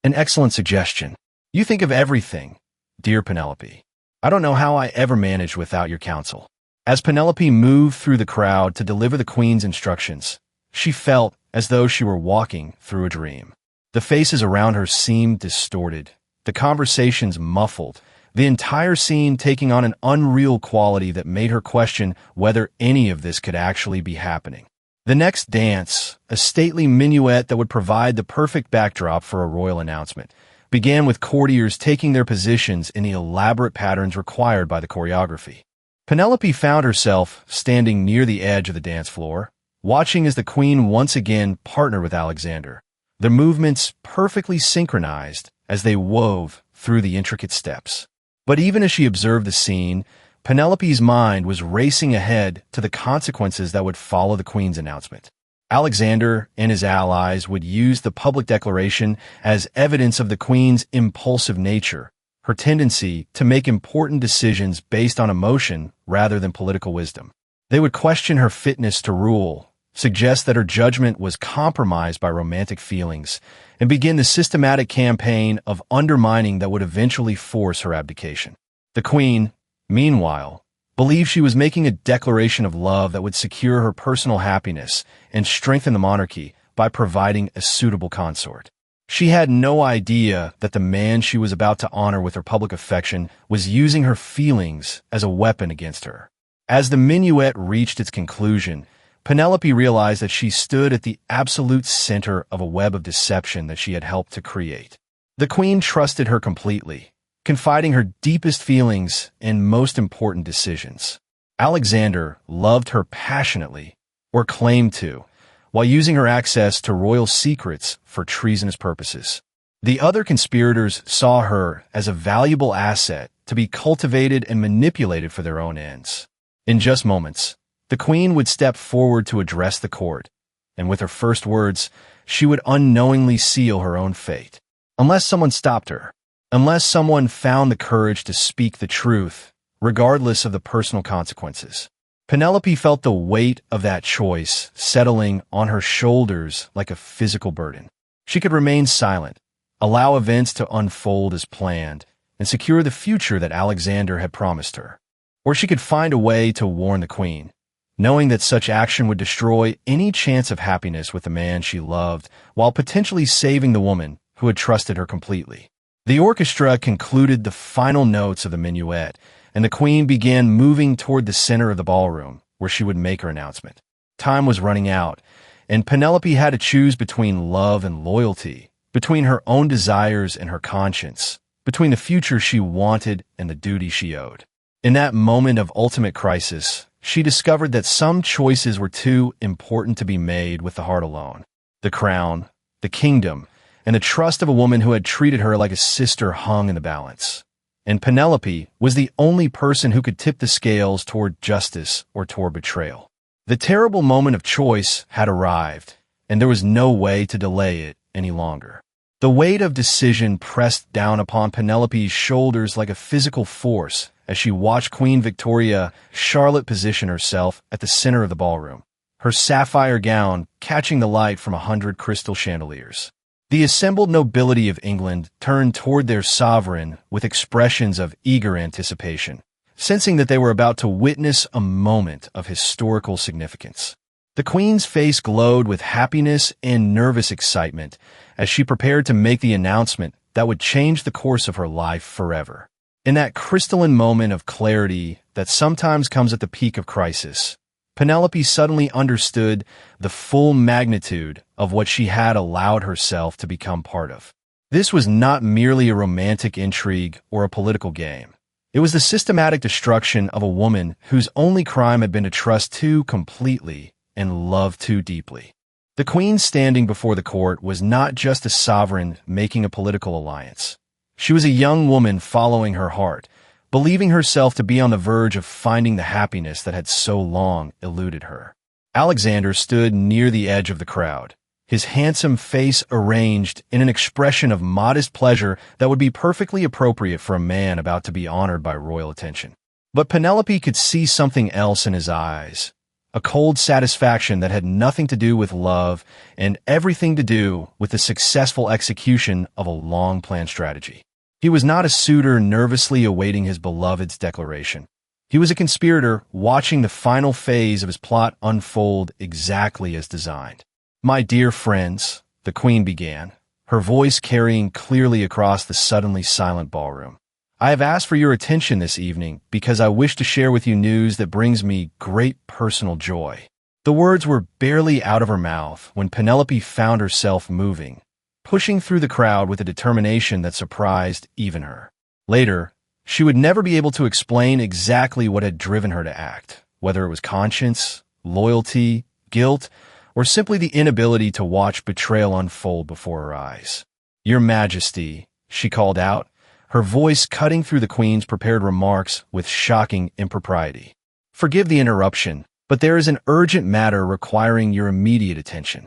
A: "An excellent suggestion. You think of everything, dear Penelope. I don't know how I ever managed without your counsel." As Penelope moved through the crowd to deliver the Queen's instructions, she felt as though she were walking through a dream. The faces around her seemed distorted, the conversations muffled, the entire scene taking on an unreal quality that made her question whether any of this could actually be happening. The next dance, a stately minuet that would provide the perfect backdrop for a royal announcement, began with courtiers taking their positions in the elaborate patterns required by the choreography. Penelope found herself standing near the edge of the dance floor, watching as the Queen once again partnered with Alexander, their movements perfectly synchronized as they wove through the intricate steps. But even as she observed the scene, Penelope's mind was racing ahead to the consequences that would follow the Queen's announcement. Alexander and his allies would use the public declaration as evidence of the Queen's impulsive nature, her tendency to make important decisions based on emotion rather than political wisdom. They would question her fitness to rule, suggest that her judgment was compromised by romantic feelings, and begin the systematic campaign of undermining that would eventually force her abdication. The Queen, meanwhile, believed she was making a declaration of love that would secure her personal happiness and strengthen the monarchy by providing a suitable consort. She had no idea that the man she was about to honor with her public affection was using her feelings as a weapon against her. As the minuet reached its conclusion, Penelope realized that she stood at the absolute center of a web of deception that she had helped to create. The Queen trusted her completely, confiding her deepest feelings and most important decisions. Alexander loved her passionately, or claimed to, while using her access to royal secrets for treasonous purposes. The other conspirators saw her as a valuable asset to be cultivated and manipulated for their own ends. In just moments, the Queen would step forward to address the court, and with her first words, she would unknowingly seal her own fate. Unless someone stopped her, unless someone found the courage to speak the truth, regardless of the personal consequences. Penelope felt the weight of that choice settling on her shoulders like a physical burden. She could remain silent, allow events to unfold as planned, and secure the future that Alexander had promised her. Or she could find a way to warn the queen, knowing that such action would destroy any chance of happiness with the man she loved, while potentially saving the woman who had trusted her completely. The orchestra concluded the final notes of the minuet, and the queen began moving toward the center of the ballroom, where she would make her announcement. Time was running out, and Penelope had to choose between love and loyalty, between her own desires and her conscience, between the future she wanted and the duty she owed. In that moment of ultimate crisis, she discovered that some choices were too important to be made with the heart alone. The crown, the kingdom, and the trust of a woman who had treated her like a sister hung in the balance. And Penelope was the only person who could tip the scales toward justice or toward betrayal. The terrible moment of choice had arrived, and there was no way to delay it any longer. The weight of decision pressed down upon Penelope's shoulders like a physical force as she watched Queen Victoria Charlotte position herself at the center of the ballroom, her sapphire gown catching the light from 100 crystal chandeliers. The assembled nobility of England turned toward their sovereign with expressions of eager anticipation, sensing that they were about to witness a moment of historical significance. The Queen's face glowed with happiness and nervous excitement as she prepared to make the announcement that would change the course of her life forever. In that crystalline moment of clarity that sometimes comes at the peak of crisis, Penelope suddenly understood the full magnitude of what she had allowed herself to become part of. This was not merely a romantic intrigue or a political game. It was the systematic destruction of a woman whose only crime had been to trust too completely and love too deeply. The Queen standing before the court was not just a sovereign making a political alliance. She was a young woman following her heart, believing herself to be on the verge of finding the happiness that had so long eluded her. Alexander stood near the edge of the crowd, his handsome face arranged in an expression of modest pleasure that would be perfectly appropriate for a man about to be honored by royal attention. But Penelope could see something else in his eyes, a cold satisfaction that had nothing to do with love and everything to do with the successful execution of a long-planned strategy. He was not a suitor nervously awaiting his beloved's declaration. He was a conspirator watching the final phase of his plot unfold exactly as designed. "My dear friends," the Queen began, her voice carrying clearly across the suddenly silent ballroom. "I have asked for your attention this evening because I wish to share with you news that brings me great personal joy." The words were barely out of her mouth when Penelope found herself moving, pushing through the crowd with a determination that surprised even her. Later, she would never be able to explain exactly what had driven her to act, whether it was conscience, loyalty, guilt, or simply the inability to watch betrayal unfold before her eyes. "Your Majesty," she called out, her voice cutting through the Queen's prepared remarks with shocking impropriety. "Forgive the interruption, but there is an urgent matter requiring your immediate attention."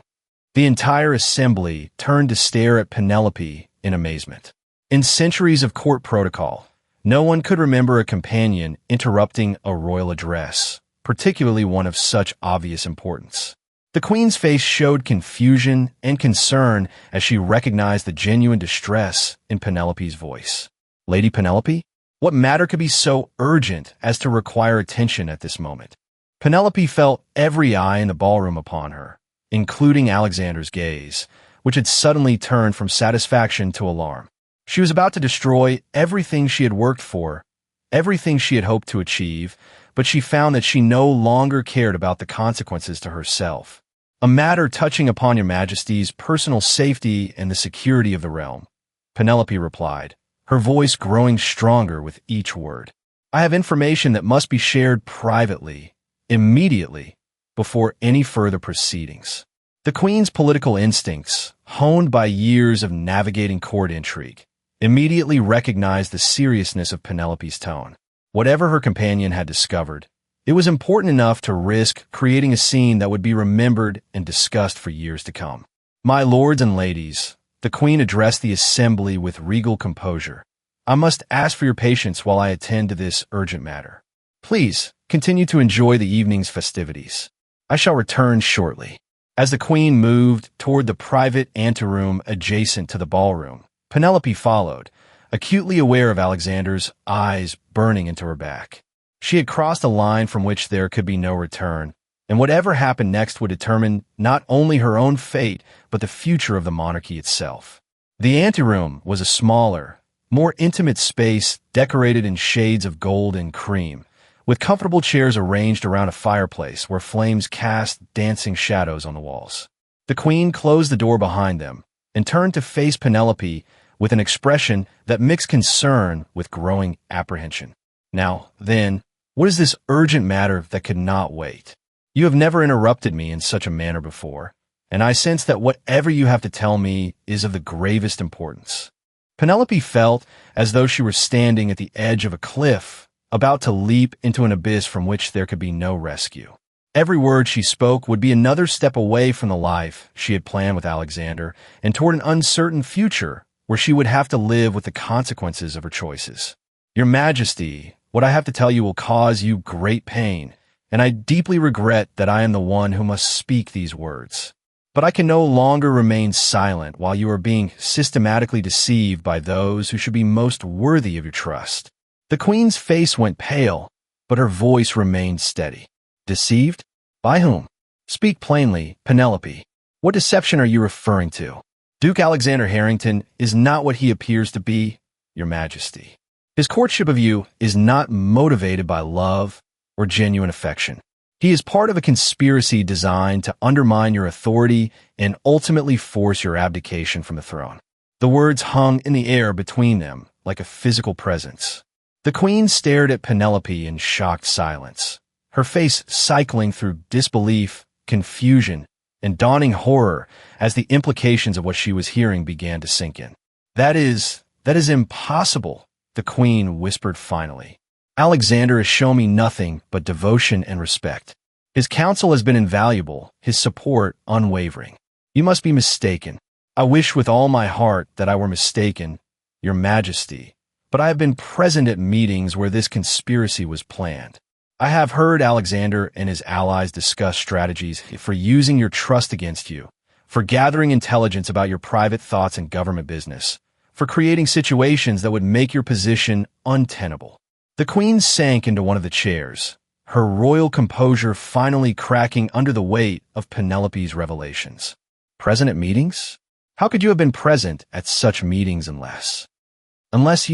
A: The entire assembly turned to stare at Penelope in amazement. In centuries of court protocol, no one could remember a companion interrupting a royal address, particularly one of such obvious importance. The Queen's face showed confusion and concern as she recognized the genuine distress in Penelope's voice. "Lady Penelope, what matter could be so urgent as to require attention at this moment?" Penelope felt every eye in the ballroom upon her, including Alexander's gaze, which had suddenly turned from satisfaction to alarm. She was about to destroy everything she had worked for, everything she had hoped to achieve, but she found that she no longer cared about the consequences to herself. "A matter touching upon your Majesty's personal safety and the security of the realm," Penelope replied, her voice growing stronger with each word. "I have information that must be shared privately, immediately, before any further proceedings." The Queen's political instincts, honed by years of navigating court intrigue, immediately recognized the seriousness of Penelope's tone. Whatever her companion had discovered, it was important enough to risk creating a scene that would be remembered and discussed for years to come. "My lords and ladies," the Queen addressed the assembly with regal composure, I must ask for your patience while I attend to this urgent matter. Please, continue to enjoy the evening's festivities. I shall return shortly." As the queen moved toward the private anteroom adjacent to the ballroom, Penelope followed, acutely aware of Alexander's eyes burning into her back. She had crossed a line from which there could be no return, and whatever happened next would determine not only her own fate, but the future of the monarchy itself. The anteroom was a smaller, more intimate space decorated in shades of gold and cream, with comfortable chairs arranged around a fireplace where flames cast dancing shadows on the walls. The queen closed the door behind them and turned to face Penelope with an expression that mixed concern with growing apprehension. "Now, then, what is this urgent matter that could not wait? You have never interrupted me in such a manner before, and I sense that whatever you have to tell me is of the gravest importance." Penelope felt as though she were standing at the edge of a cliff, about to leap into an abyss from which there could be no rescue. Every word she spoke would be another step away from the life she had planned with Alexander and toward an uncertain future where she would have to live with the consequences of her choices. "Your Majesty, what I have to tell you will cause you great pain, and I deeply regret that I am the one who must speak these words. But I can no longer remain silent while you are being systematically deceived by those who should be most worthy of your trust." The queen's face went pale, but her voice remained steady. "Deceived? By whom? Speak plainly, Penelope. What deception are you referring to? Duke Alexander Harrington is not what he appears to be, Your Majesty. His courtship of you is not motivated by love or genuine affection. He is part of a conspiracy designed to undermine your authority and ultimately force your abdication from the throne." The words hung in the air between them like a physical presence. The queen stared at Penelope in shocked silence, her face cycling through disbelief, confusion, and dawning horror as the implications of what she was hearing began to sink in. That is impossible," the queen whispered finally. "Alexander has shown me nothing but devotion and respect. His counsel has been invaluable, his support unwavering. You must be mistaken. I wish with all my heart that I were mistaken, Your Majesty, but I have been present at meetings where this conspiracy was planned. I have heard Alexander and his allies discuss strategies for using your trust against you, for gathering intelligence about your private thoughts and government business, for creating situations that would make your position untenable." The queen sank into one of the chairs, her royal composure finally cracking under the weight of Penelope's revelations. "Present at meetings? How could you have been present at such meetings Unless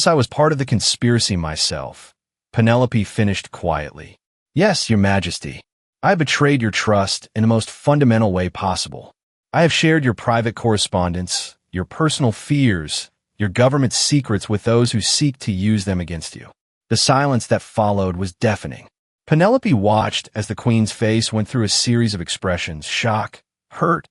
A: I was part of the conspiracy myself," Penelope finished quietly. "Yes, Your Majesty. I have betrayed your trust in the most fundamental way possible. I have shared your private correspondence, your personal fears, your government secrets with those who seek to use them against you." The silence that followed was deafening. Penelope watched as the queen's face went through a series of expressions: shock, hurt,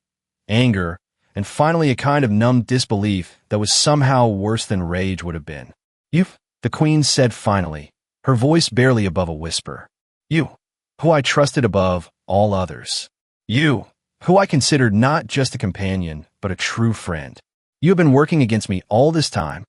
A: anger, and finally a kind of numb disbelief that was somehow worse than rage would have been. "You," the queen said finally, her voice barely above a whisper. "You, who I trusted above all others. You, who I considered not just a companion, but a true friend. You have been working against me all this time."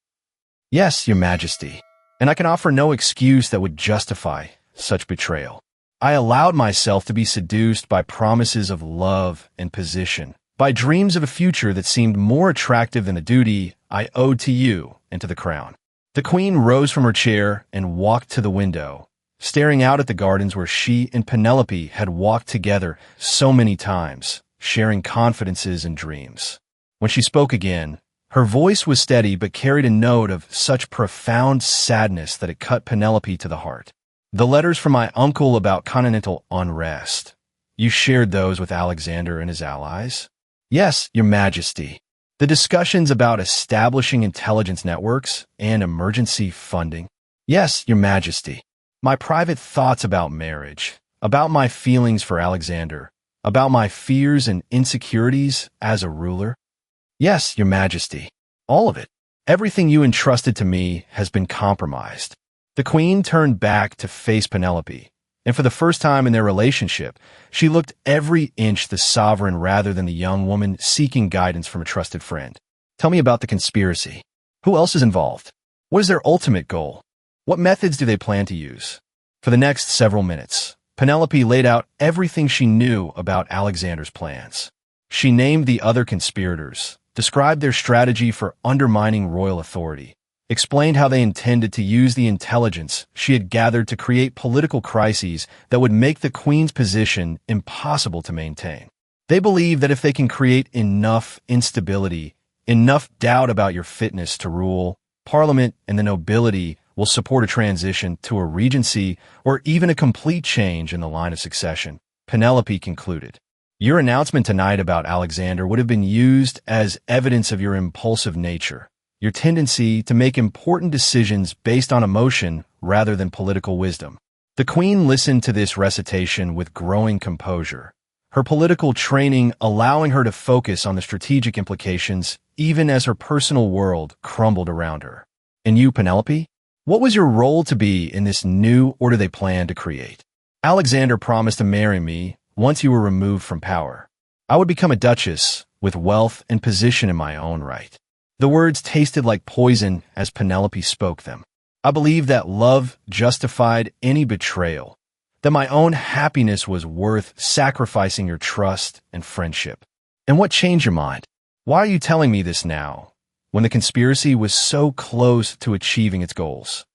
A: "Yes, Your Majesty, and I can offer no excuse that would justify such betrayal. I allowed myself to be seduced by promises of love and position, by dreams of a future that seemed more attractive than the duty I owed to you and to the crown." The queen rose from her chair and walked to the window, staring out at the gardens where she and Penelope had walked together so many times, sharing confidences and dreams. When she spoke again, her voice was steady but carried a note of such profound sadness that it cut Penelope to the heart. "The letters from my uncle about continental unrest. You shared those with Alexander and his allies?" "Yes, Your Majesty. The discussions about establishing intelligence networks and emergency funding." "Yes, Your Majesty. My private thoughts about marriage, about my feelings for Alexander, about my fears and insecurities as a ruler." "Yes, Your Majesty. All of it. Everything you entrusted to me has been compromised." The queen turned back to face Penelope, and for the first time in their relationship, she looked every inch the sovereign rather than the young woman seeking guidance from a trusted friend. "Tell me about the conspiracy." Who else is involved? What is their ultimate goal? What methods do they plan to use? For the next several minutes, Penelope laid out everything she knew about Alexander's plans. She named the other conspirators, described their strategy for undermining royal authority, explained how they intended to use the intelligence she had gathered to create political crises that would make the queen's position impossible to maintain. They believe that if they can create enough instability, enough doubt about your fitness to rule, Parliament and the nobility will support a transition to a regency or even a complete change in the line of succession. Penelope concluded, "Your announcement tonight about Alexander would have been used as evidence of your impulsive nature, your tendency to make important decisions based on emotion rather than political wisdom." The queen listened to this recitation with growing composure, her political training allowing her to focus on the strategic implications even as her personal world crumbled around her. And you, Penelope? What was your role to be in this new order they planned to create? Alexander promised to marry me once you were removed from power. I would become a duchess with wealth and position in my own right. The words tasted like poison as Penelope spoke them. I believed that love justified any betrayal, that my own happiness was worth sacrificing your trust and friendship. And what changed your mind? Why are you telling me this now, when the conspiracy was so close to achieving its goals?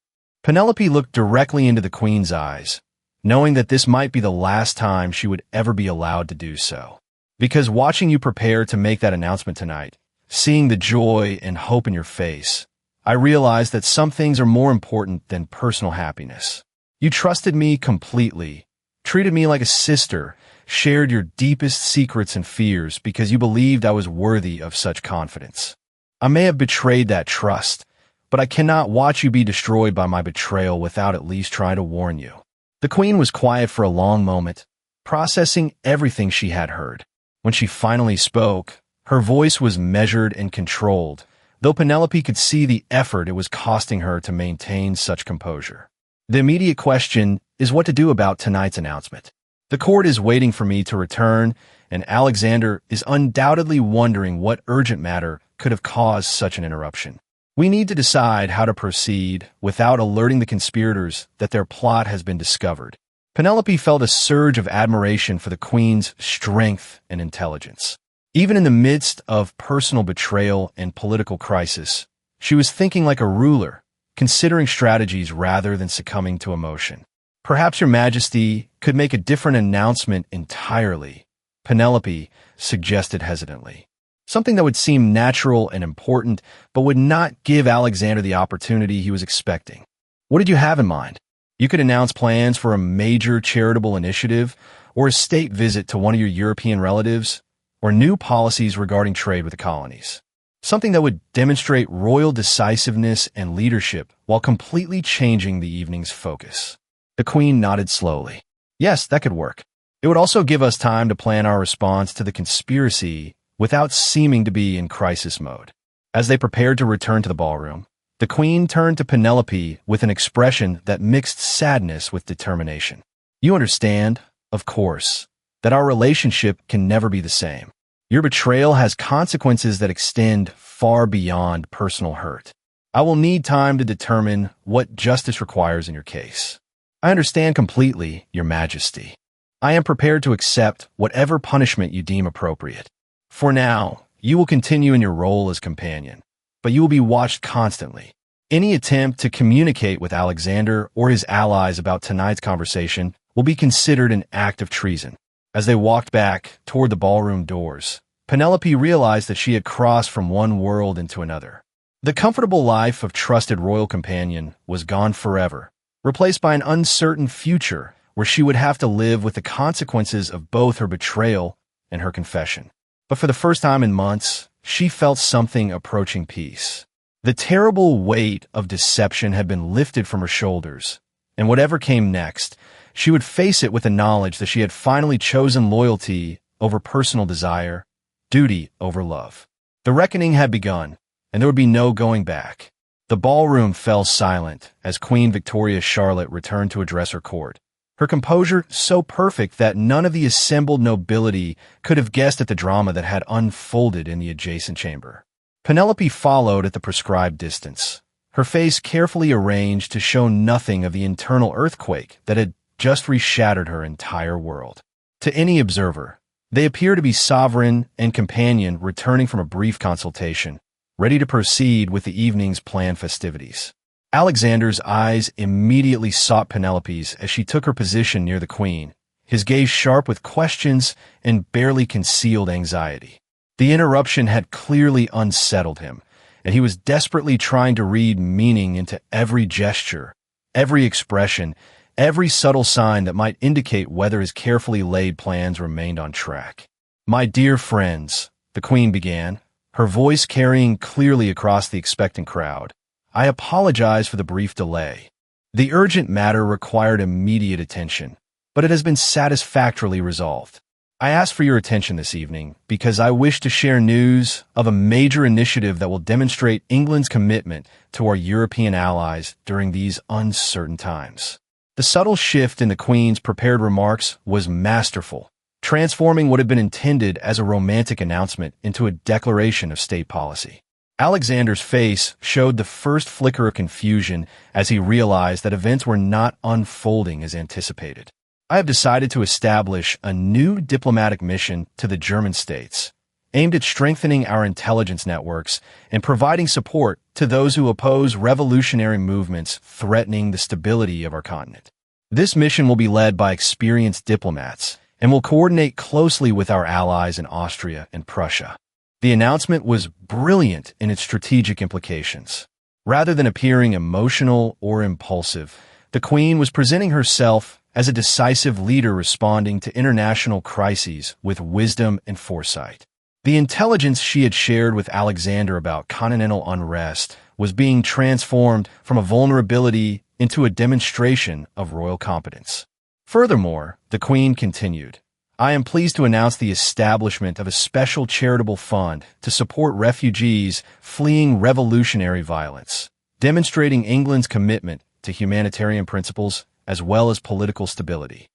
A: Penelope looked directly into the queen's eyes, knowing that this might be the last time she would ever be allowed to do so. Because watching you prepare to make that announcement tonight, seeing the joy and hope in your face, I realized that some things are more important than personal happiness. You trusted me completely, treated me like a sister, shared your deepest secrets and fears because you believed I was worthy of such confidence. I may have betrayed that trust, but I cannot watch you be destroyed by my betrayal without at least trying to warn you. The queen was quiet for a long moment, processing everything she had heard. When she finally spoke, her voice was measured and controlled, though Penelope could see the effort it was costing her to maintain such composure. The immediate question is what to do about tonight's announcement. The court is waiting for me to return, and Alexander is undoubtedly wondering what urgent matter could have caused such an interruption. We need to decide how to proceed without alerting the conspirators that their plot has been discovered. Penelope felt a surge of admiration for the queen's strength and intelligence. Even in the midst of personal betrayal and political crisis, she was thinking like a ruler, considering strategies rather than succumbing to emotion. Perhaps your majesty could make a different announcement entirely, Penelope suggested hesitantly. Something that would seem natural and important, but would not give Alexander the opportunity he was expecting. What did you have in mind? You could announce plans for a major charitable initiative, or a state visit to one of your European relatives, or new policies regarding trade with the colonies. Something that would demonstrate royal decisiveness and leadership while completely changing the evening's focus. The queen nodded slowly. Yes, that could work. It would also give us time to plan our response to the conspiracy without seeming to be in crisis mode. As they prepared to return to the ballroom, the queen turned to Penelope with an expression that mixed sadness with determination. You understand, of course, that our relationship can never be the same. Your betrayal has consequences that extend far beyond personal hurt. I will need time to determine what justice requires in your case. I understand completely, Your Majesty. I am prepared to accept whatever punishment you deem appropriate. For now, you will continue in your role as companion, but you will be watched constantly. Any attempt to communicate with Alexander or his allies about tonight's conversation will be considered an act of treason. As they walked back toward the ballroom doors, Penelope realized that she had crossed from one world into another. The comfortable life of trusted royal companion was gone forever, replaced by an uncertain future where she would have to live with the consequences of both her betrayal and her confession. But for the first time in months, she felt something approaching peace. The terrible weight of deception had been lifted from her shoulders, and whatever came next, she would face it with the knowledge that she had finally chosen loyalty over personal desire, duty over love. The reckoning had begun, and there would be no going back. The ballroom fell silent as Queen Victoria Charlotte returned to address her court, her composure so perfect that none of the assembled nobility could have guessed at the drama that had unfolded in the adjacent chamber. Penelope followed at the prescribed distance, her face carefully arranged to show nothing of the internal earthquake that had just reshattered her entire world. To any observer, they appear to be sovereign and companion returning from a brief consultation, ready to proceed with the evening's planned festivities. Alexander's eyes immediately sought Penelope's as she took her position near the queen, his gaze sharp with questions and barely concealed anxiety. The interruption had clearly unsettled him, and he was desperately trying to read meaning into every gesture, every expression, every subtle sign that might indicate whether his carefully laid plans remained on track. "My dear friends," the queen began, her voice carrying clearly across the expectant crowd, "I apologize for the brief delay. The urgent matter required immediate attention, but it has been satisfactorily resolved. I ask for your attention this evening because I wish to share news of a major initiative that will demonstrate England's commitment to our European allies during these uncertain times." The subtle shift in the Queen's prepared remarks was masterful, transforming what had been intended as a romantic announcement into a declaration of state policy. Alexander's face showed the first flicker of confusion as he realized that events were not unfolding as anticipated. "I have decided to establish a new diplomatic mission to the German states, aimed at strengthening our intelligence networks and providing support to those who oppose revolutionary movements threatening the stability of our continent. This mission will be led by experienced diplomats and will coordinate closely with our allies in Austria and Prussia." The announcement was brilliant in its strategic implications. Rather than appearing emotional or impulsive, the Queen was presenting herself as a decisive leader responding to international crises with wisdom and foresight. The intelligence she had shared with Alexander about continental unrest was being transformed from a vulnerability into a demonstration of royal competence. Furthermore, the Queen continued, "I am pleased to announce the establishment of a special charitable fund to support refugees fleeing revolutionary violence, demonstrating England's commitment to humanitarian principles as well as political stability."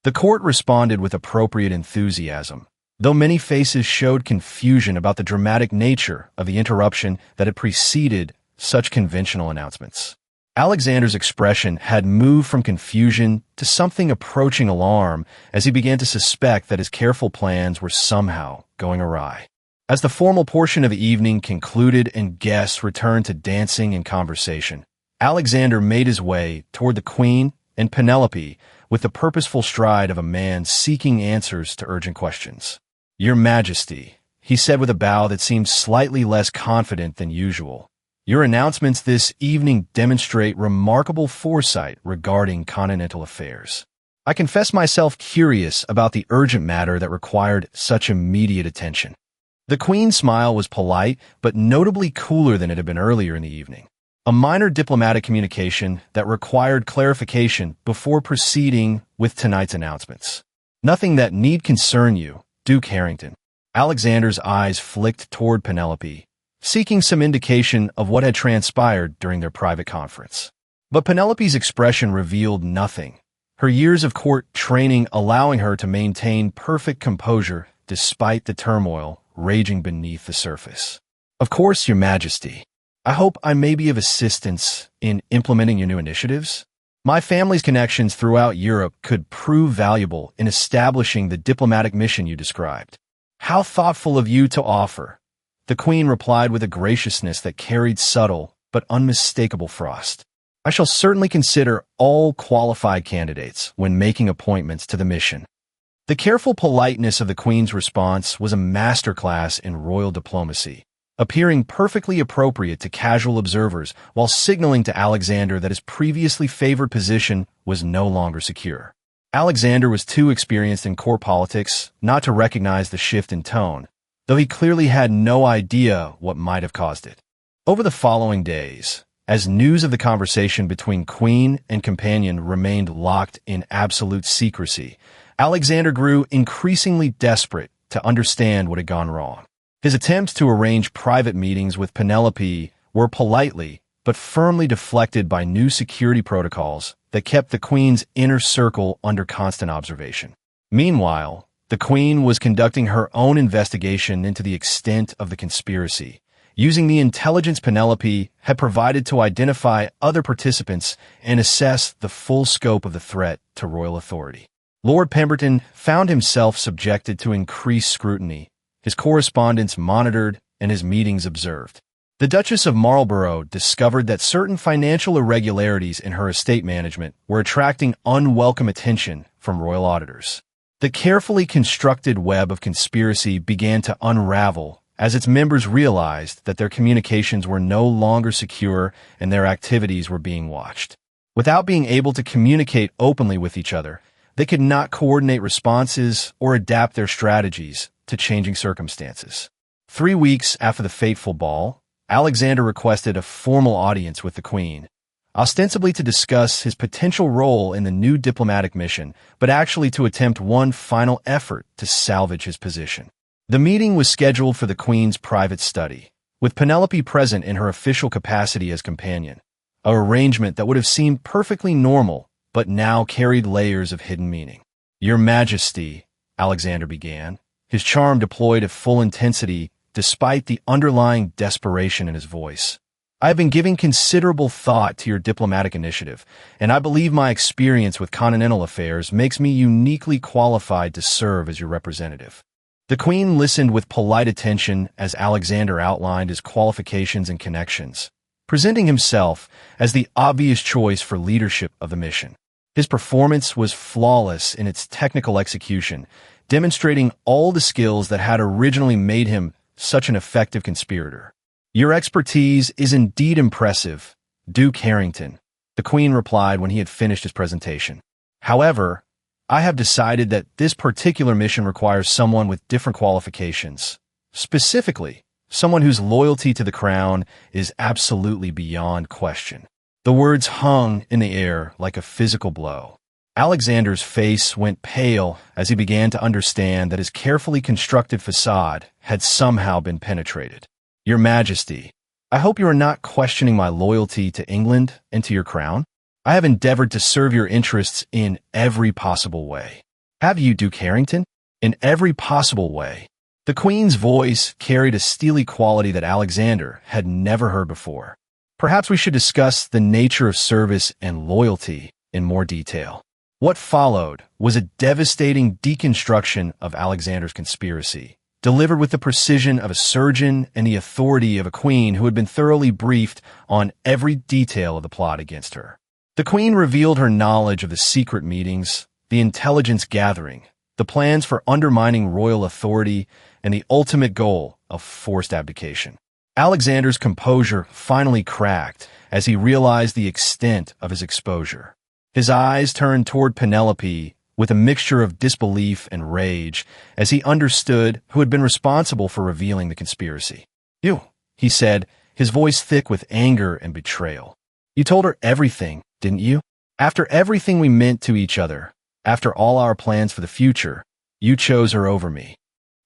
A: The court responded with appropriate enthusiasm, though many faces showed confusion about the dramatic nature of the interruption that had preceded such conventional announcements. Alexander's expression had moved from confusion to something approaching alarm as he began to suspect that his careful plans were somehow going awry. As the formal portion of the evening concluded and guests returned to dancing and conversation, Alexander made his way toward the Queen and Penelope with the purposeful stride of a man seeking answers to urgent questions. "Your Majesty," he said with a bow that seemed slightly less confident than usual, "your announcements this evening demonstrate remarkable foresight regarding continental affairs. I confess myself curious about the urgent matter that required such immediate attention." The Queen's smile was polite, but notably cooler than it had been earlier in the evening. "A minor diplomatic communication that required clarification before proceeding with tonight's announcements. Nothing that need concern you, Duke Harrington." Alexander's eyes flicked toward Penelope, seeking some indication of what had transpired during their private conference. But Penelope's expression revealed nothing, her years of court training allowing her to maintain perfect composure despite the turmoil raging beneath the surface. "Of course, Your Majesty. I hope I may be of assistance in implementing your new initiatives. My family's connections throughout Europe could prove valuable in establishing the diplomatic mission you described." "How thoughtful of you to offer," the Queen replied with a graciousness that carried subtle but unmistakable frost. "I shall certainly consider all qualified candidates when making appointments to the mission." The careful politeness of the Queen's response was a masterclass in royal diplomacy, appearing perfectly appropriate to casual observers while signaling to Alexander that his previously favored position was no longer secure. Alexander was too experienced in court politics not to recognize the shift in tone, though he clearly had no idea what might have caused it. Over the following days, as news of the conversation between Queen and companion remained locked in absolute secrecy, Alexander grew increasingly desperate to understand what had gone wrong. His attempts to arrange private meetings with Penelope were politely but firmly deflected by new security protocols that kept the Queen's inner circle under constant observation. Meanwhile, the Queen was conducting her own investigation into the extent of the conspiracy, using the intelligence Penelope had provided to identify other participants and assess the full scope of the threat to royal authority. Lord Pemberton found himself subjected to increased scrutiny, his correspondence monitored and his meetings observed. The Duchess of Marlborough discovered that certain financial irregularities in her estate management were attracting unwelcome attention from royal auditors. The carefully constructed web of conspiracy began to unravel as its members realized that their communications were no longer secure and their activities were being watched. Without being able to communicate openly with each other, they could not coordinate responses or adapt their strategies to changing circumstances. 3 weeks after the fateful ball, Alexander requested a formal audience with the Queen, ostensibly to discuss his potential role in the new diplomatic mission, but actually to attempt one final effort to salvage his position. The meeting was scheduled for the Queen's private study, with Penelope present in her official capacity as companion, an arrangement that would have seemed perfectly normal, but now carried layers of hidden meaning. "Your Majesty," Alexander began, his charm deployed at full intensity despite the underlying desperation in his voice. "I have been giving considerable thought to your diplomatic initiative, and I believe my experience with continental affairs makes me uniquely qualified to serve as your representative." The Queen listened with polite attention as Alexander outlined his qualifications and connections, presenting himself as the obvious choice for leadership of the mission. His performance was flawless in its technical execution, demonstrating all the skills that had originally made him such an effective conspirator. "Your expertise is indeed impressive, Duke Harrington," the Queen replied when he had finished his presentation. "However, I have decided that this particular mission requires someone with different qualifications. Specifically, someone whose loyalty to the crown is absolutely beyond question." The words hung in the air like a physical blow. Alexander's face went pale as he began to understand that his carefully constructed facade had somehow been penetrated. "Your Majesty, I hope you are not questioning my loyalty to England and to your crown. I have endeavored to serve your interests in every possible way." "Have you, Duke Harrington?" "In every possible way." The Queen's voice carried a steely quality that Alexander had never heard before. "Perhaps we should discuss the nature of service and loyalty in more detail." What followed was a devastating deconstruction of Alexander's conspiracy, delivered with the precision of a surgeon and the authority of a queen who had been thoroughly briefed on every detail of the plot against her. The Queen revealed her knowledge of the secret meetings, the intelligence gathering, the plans for undermining royal authority, and the ultimate goal of forced abdication. Alexander's composure finally cracked as he realized the extent of his exposure. His eyes turned toward Penelope with a mixture of disbelief and rage as he understood who had been responsible for revealing the conspiracy. "You," he said, his voice thick with anger and betrayal. "You told her everything, didn't you? After everything we meant to each other, after all our plans for the future, you chose her over me."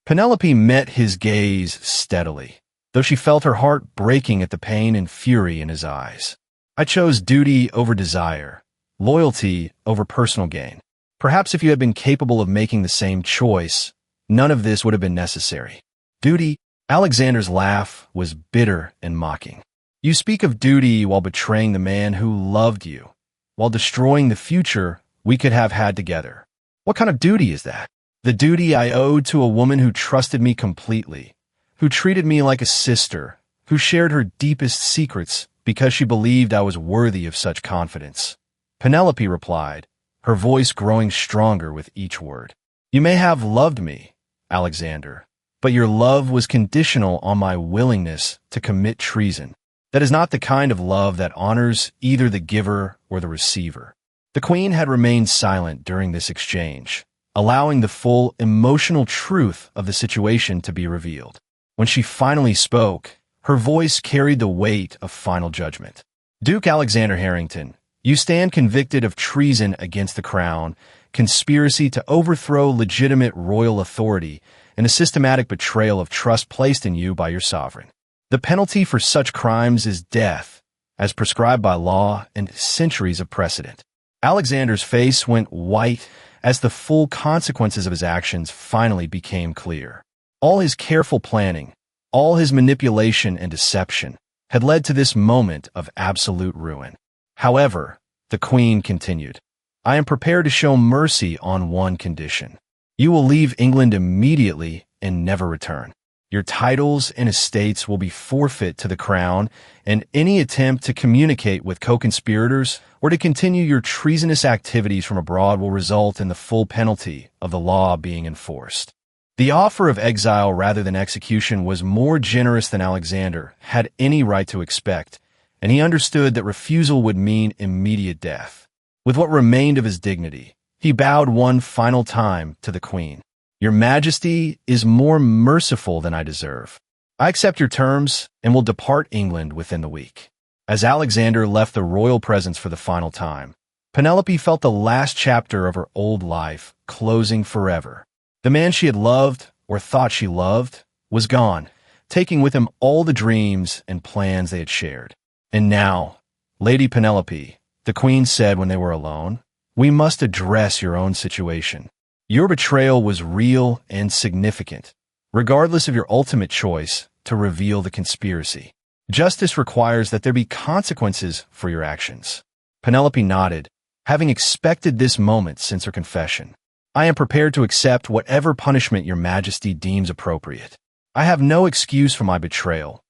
A: Penelope met his gaze steadily, though she felt her heart breaking at the pain and fury in his eyes. "I chose duty over desire, loyalty over personal gain. Perhaps if you had been capable of making the same choice, none of this would have been necessary." "Duty?" Alexander's laugh was bitter and mocking. "You speak of duty while betraying the man who loved you, while destroying the future we could have had together. What kind of duty is that?" "The duty I owed to a woman who trusted me completely, who treated me like a sister, who shared her deepest secrets because she believed I was worthy of such confidence," Penelope replied, her voice growing stronger with each word. "You may have loved me, Alexander, but your love was conditional on my willingness to commit treason. That is not the kind of love that honors either the giver or the receiver." The Queen had remained silent during this exchange, allowing the full emotional truth of the situation to be revealed. When she finally spoke, her voice carried the weight of final judgment. "Duke Alexander Harrington, you stand convicted of treason against the crown, conspiracy to overthrow legitimate royal authority, and a systematic betrayal of trust placed in you by your sovereign. The penalty for such crimes is death, as prescribed by law and centuries of precedent." Alexander's face went white as the full consequences of his actions finally became clear. All his careful planning, All his manipulation and deception had led to this moment of absolute ruin. However, the queen continued, I am prepared to show mercy on one condition. You will leave England immediately and never return. Your titles and estates will be forfeit to the crown, and any attempt to communicate with co-conspirators or to continue your treasonous activities from abroad will result in the full penalty of the law being enforced. The offer of exile rather than execution was more generous than Alexander had any right to expect, and he understood that refusal would mean immediate death. With what remained of his dignity, he bowed one final time to the queen. Your Majesty is more merciful than I deserve. I accept your terms and will depart England within the week. As Alexander left the royal presence for the final time, Penelope felt the last chapter of her old life closing forever. The man she had loved, or thought she loved, was gone, taking with him all the dreams and plans they had shared. And now, Lady Penelope, the queen said when they were alone, we must address your own situation. Your betrayal was real and significant, regardless of your ultimate choice to reveal the conspiracy. Justice requires that there be consequences for your actions. Penelope nodded, having expected this moment since her confession. I am prepared to accept whatever punishment your Majesty deems appropriate. I have no excuse for my betrayal,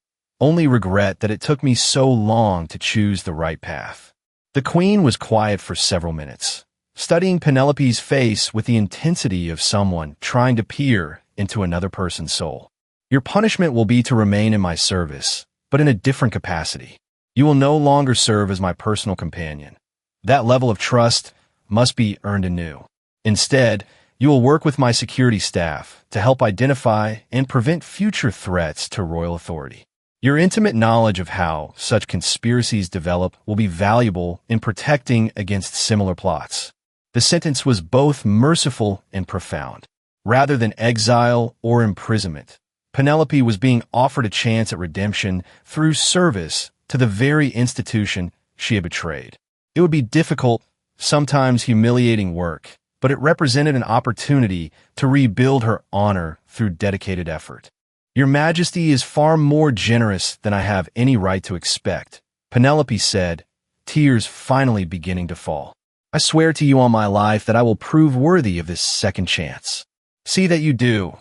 A: only regret that it took me so long to choose the right path. The queen was quiet for several minutes, studying Penelope's face with the intensity of someone trying to peer into another person's soul. Your punishment will be to remain in my service, but in a different capacity. You will no longer serve as my personal companion. That level of trust must be earned anew. Instead, you will work with my security staff to help identify and prevent future threats to royal authority. Your intimate knowledge of how such conspiracies develop will be valuable in protecting against similar plots. The sentence was both merciful and profound. Rather than exile or imprisonment, Penelope was being offered a chance at redemption through service to the very institution she had betrayed. It would be difficult, sometimes humiliating work, but it represented an opportunity to rebuild her honor through dedicated effort. Your Majesty is far more generous than I have any right to expect, Penelope said, tears finally beginning to fall. I swear to you on my life that I will prove worthy of this second chance. See that you do,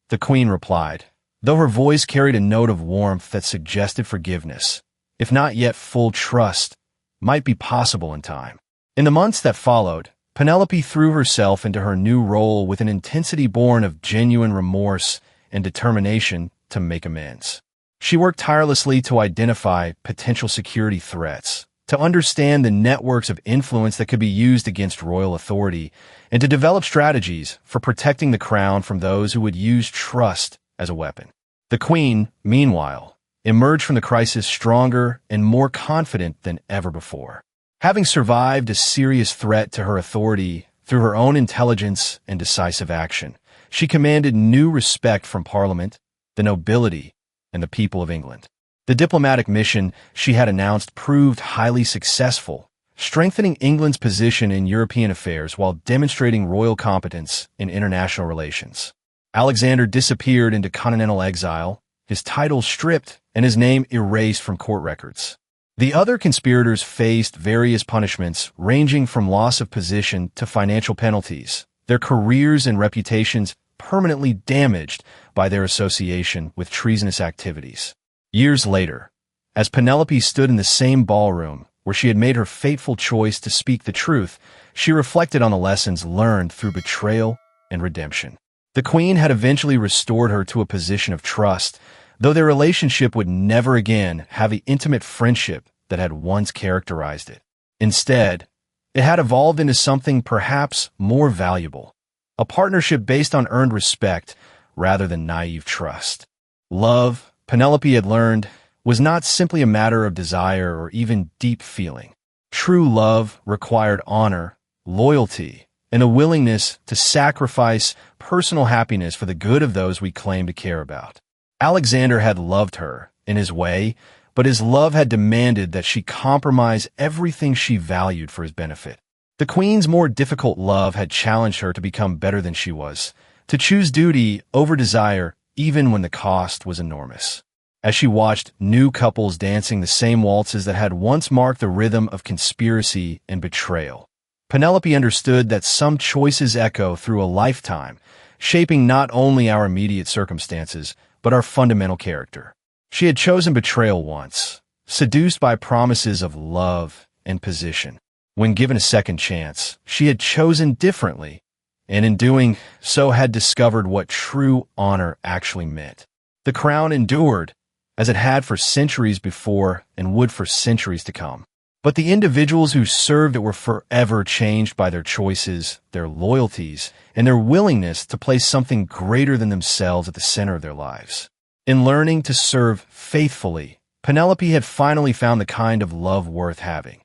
A: the queen replied, though her voice carried a note of warmth that suggested forgiveness, if not yet full trust, might be possible in time. In the months that followed, Penelope threw herself into her new role with an intensity born of genuine remorse and determination to make amends. She worked tirelessly to identify potential security threats, to understand the networks of influence that could be used against royal authority, and to develop strategies for protecting the crown from those who would use trust as a weapon. The queen, meanwhile, emerged from the crisis stronger and more confident than ever before. Having survived a serious threat to her authority through her own intelligence and decisive action, she commanded new respect from Parliament, the nobility, and the people of England. The diplomatic mission she had announced proved highly successful, strengthening England's position in European affairs while demonstrating royal competence in international relations. Alexander disappeared into continental exile, his title stripped and his name erased from court records. The other conspirators faced various punishments ranging from loss of position to financial penalties, their careers and reputations permanently damaged by their association with treasonous activities. Years later, as Penelope stood in the same ballroom where she had made her fateful choice to speak the truth, she reflected on the lessons learned through betrayal and redemption. The queen had eventually restored her to a position of trust, though their relationship would never again have the intimate friendship that had once characterized it. Instead, it had evolved into something perhaps more valuable, a partnership based on earned respect rather than naive trust. Love, Penelope had learned, was not simply a matter of desire or even deep feeling. True love required honor, loyalty, and a willingness to sacrifice personal happiness for the good of those we claim to care about. Alexander had loved her, in his way, but his love had demanded that she compromise everything she valued for his benefit. The queen's more difficult love had challenged her to become better than she was, to choose duty over desire even when the cost was enormous. As she watched new couples dancing the same waltzes that had once marked the rhythm of conspiracy and betrayal, Penelope understood that some choices echo through a lifetime, shaping not only our immediate circumstances, but our fundamental character. She had chosen betrayal once, seduced by promises of love and position. When given a second chance, she had chosen differently, and in doing so had discovered what true honor actually meant. The crown endured, as it had for centuries before and would for centuries to come. But the individuals who served it were forever changed by their choices, their loyalties, and their willingness to place something greater than themselves at the center of their lives. In learning to serve faithfully, Penelope had finally found the kind of love worth having.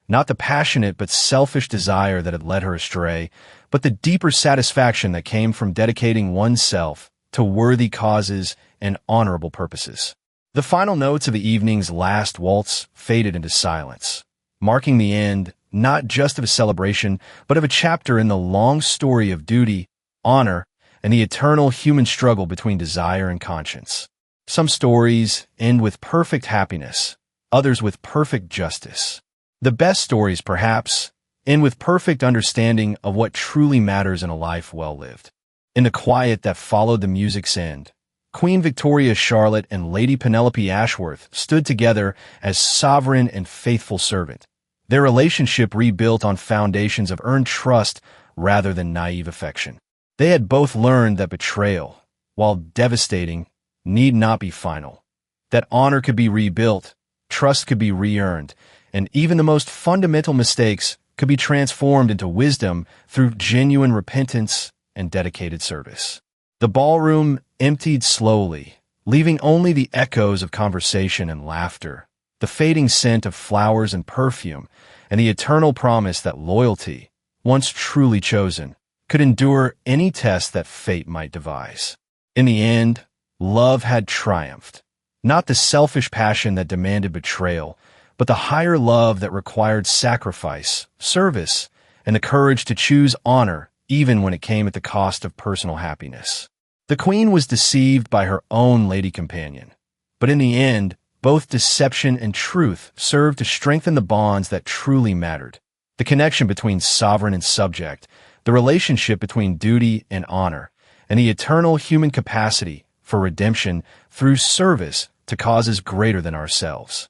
A: Not the passionate but selfish desire that had led her astray, but the deeper satisfaction that came from dedicating oneself to worthy causes and honorable purposes. The final notes of the evening's last waltz faded into silence, marking the end not just of a celebration, but of a chapter in the long story of duty, honor, and the eternal human struggle between desire and conscience. Some stories end with perfect happiness, others with perfect justice. The best stories, perhaps, end with perfect understanding of what truly matters in a life well lived. In the quiet that followed the music's end, Queen Victoria Charlotte and Lady Penelope Ashworth stood together as sovereign and faithful servant, their relationship rebuilt on foundations of earned trust rather than naive affection. They had both learned that betrayal, while devastating, need not be final, that honor could be rebuilt, trust could be re-earned, and even the most fundamental mistakes could be transformed into wisdom through genuine repentance and dedicated service. The ballroom emptied slowly, leaving only the echoes of conversation and laughter, the fading scent of flowers and perfume, and the eternal promise that loyalty, once truly chosen, could endure any test that fate might devise. In the end, love had triumphed, not the selfish passion that demanded betrayal, but the higher love that required sacrifice, service, and the courage to choose honor even when it came at the cost of personal happiness. The queen was deceived by her own lady companion, but in the end, both deception and truth served to strengthen the bonds that truly mattered. The connection between sovereign and subject, the relationship between duty and honor, and the eternal human capacity for redemption through service to causes greater than ourselves.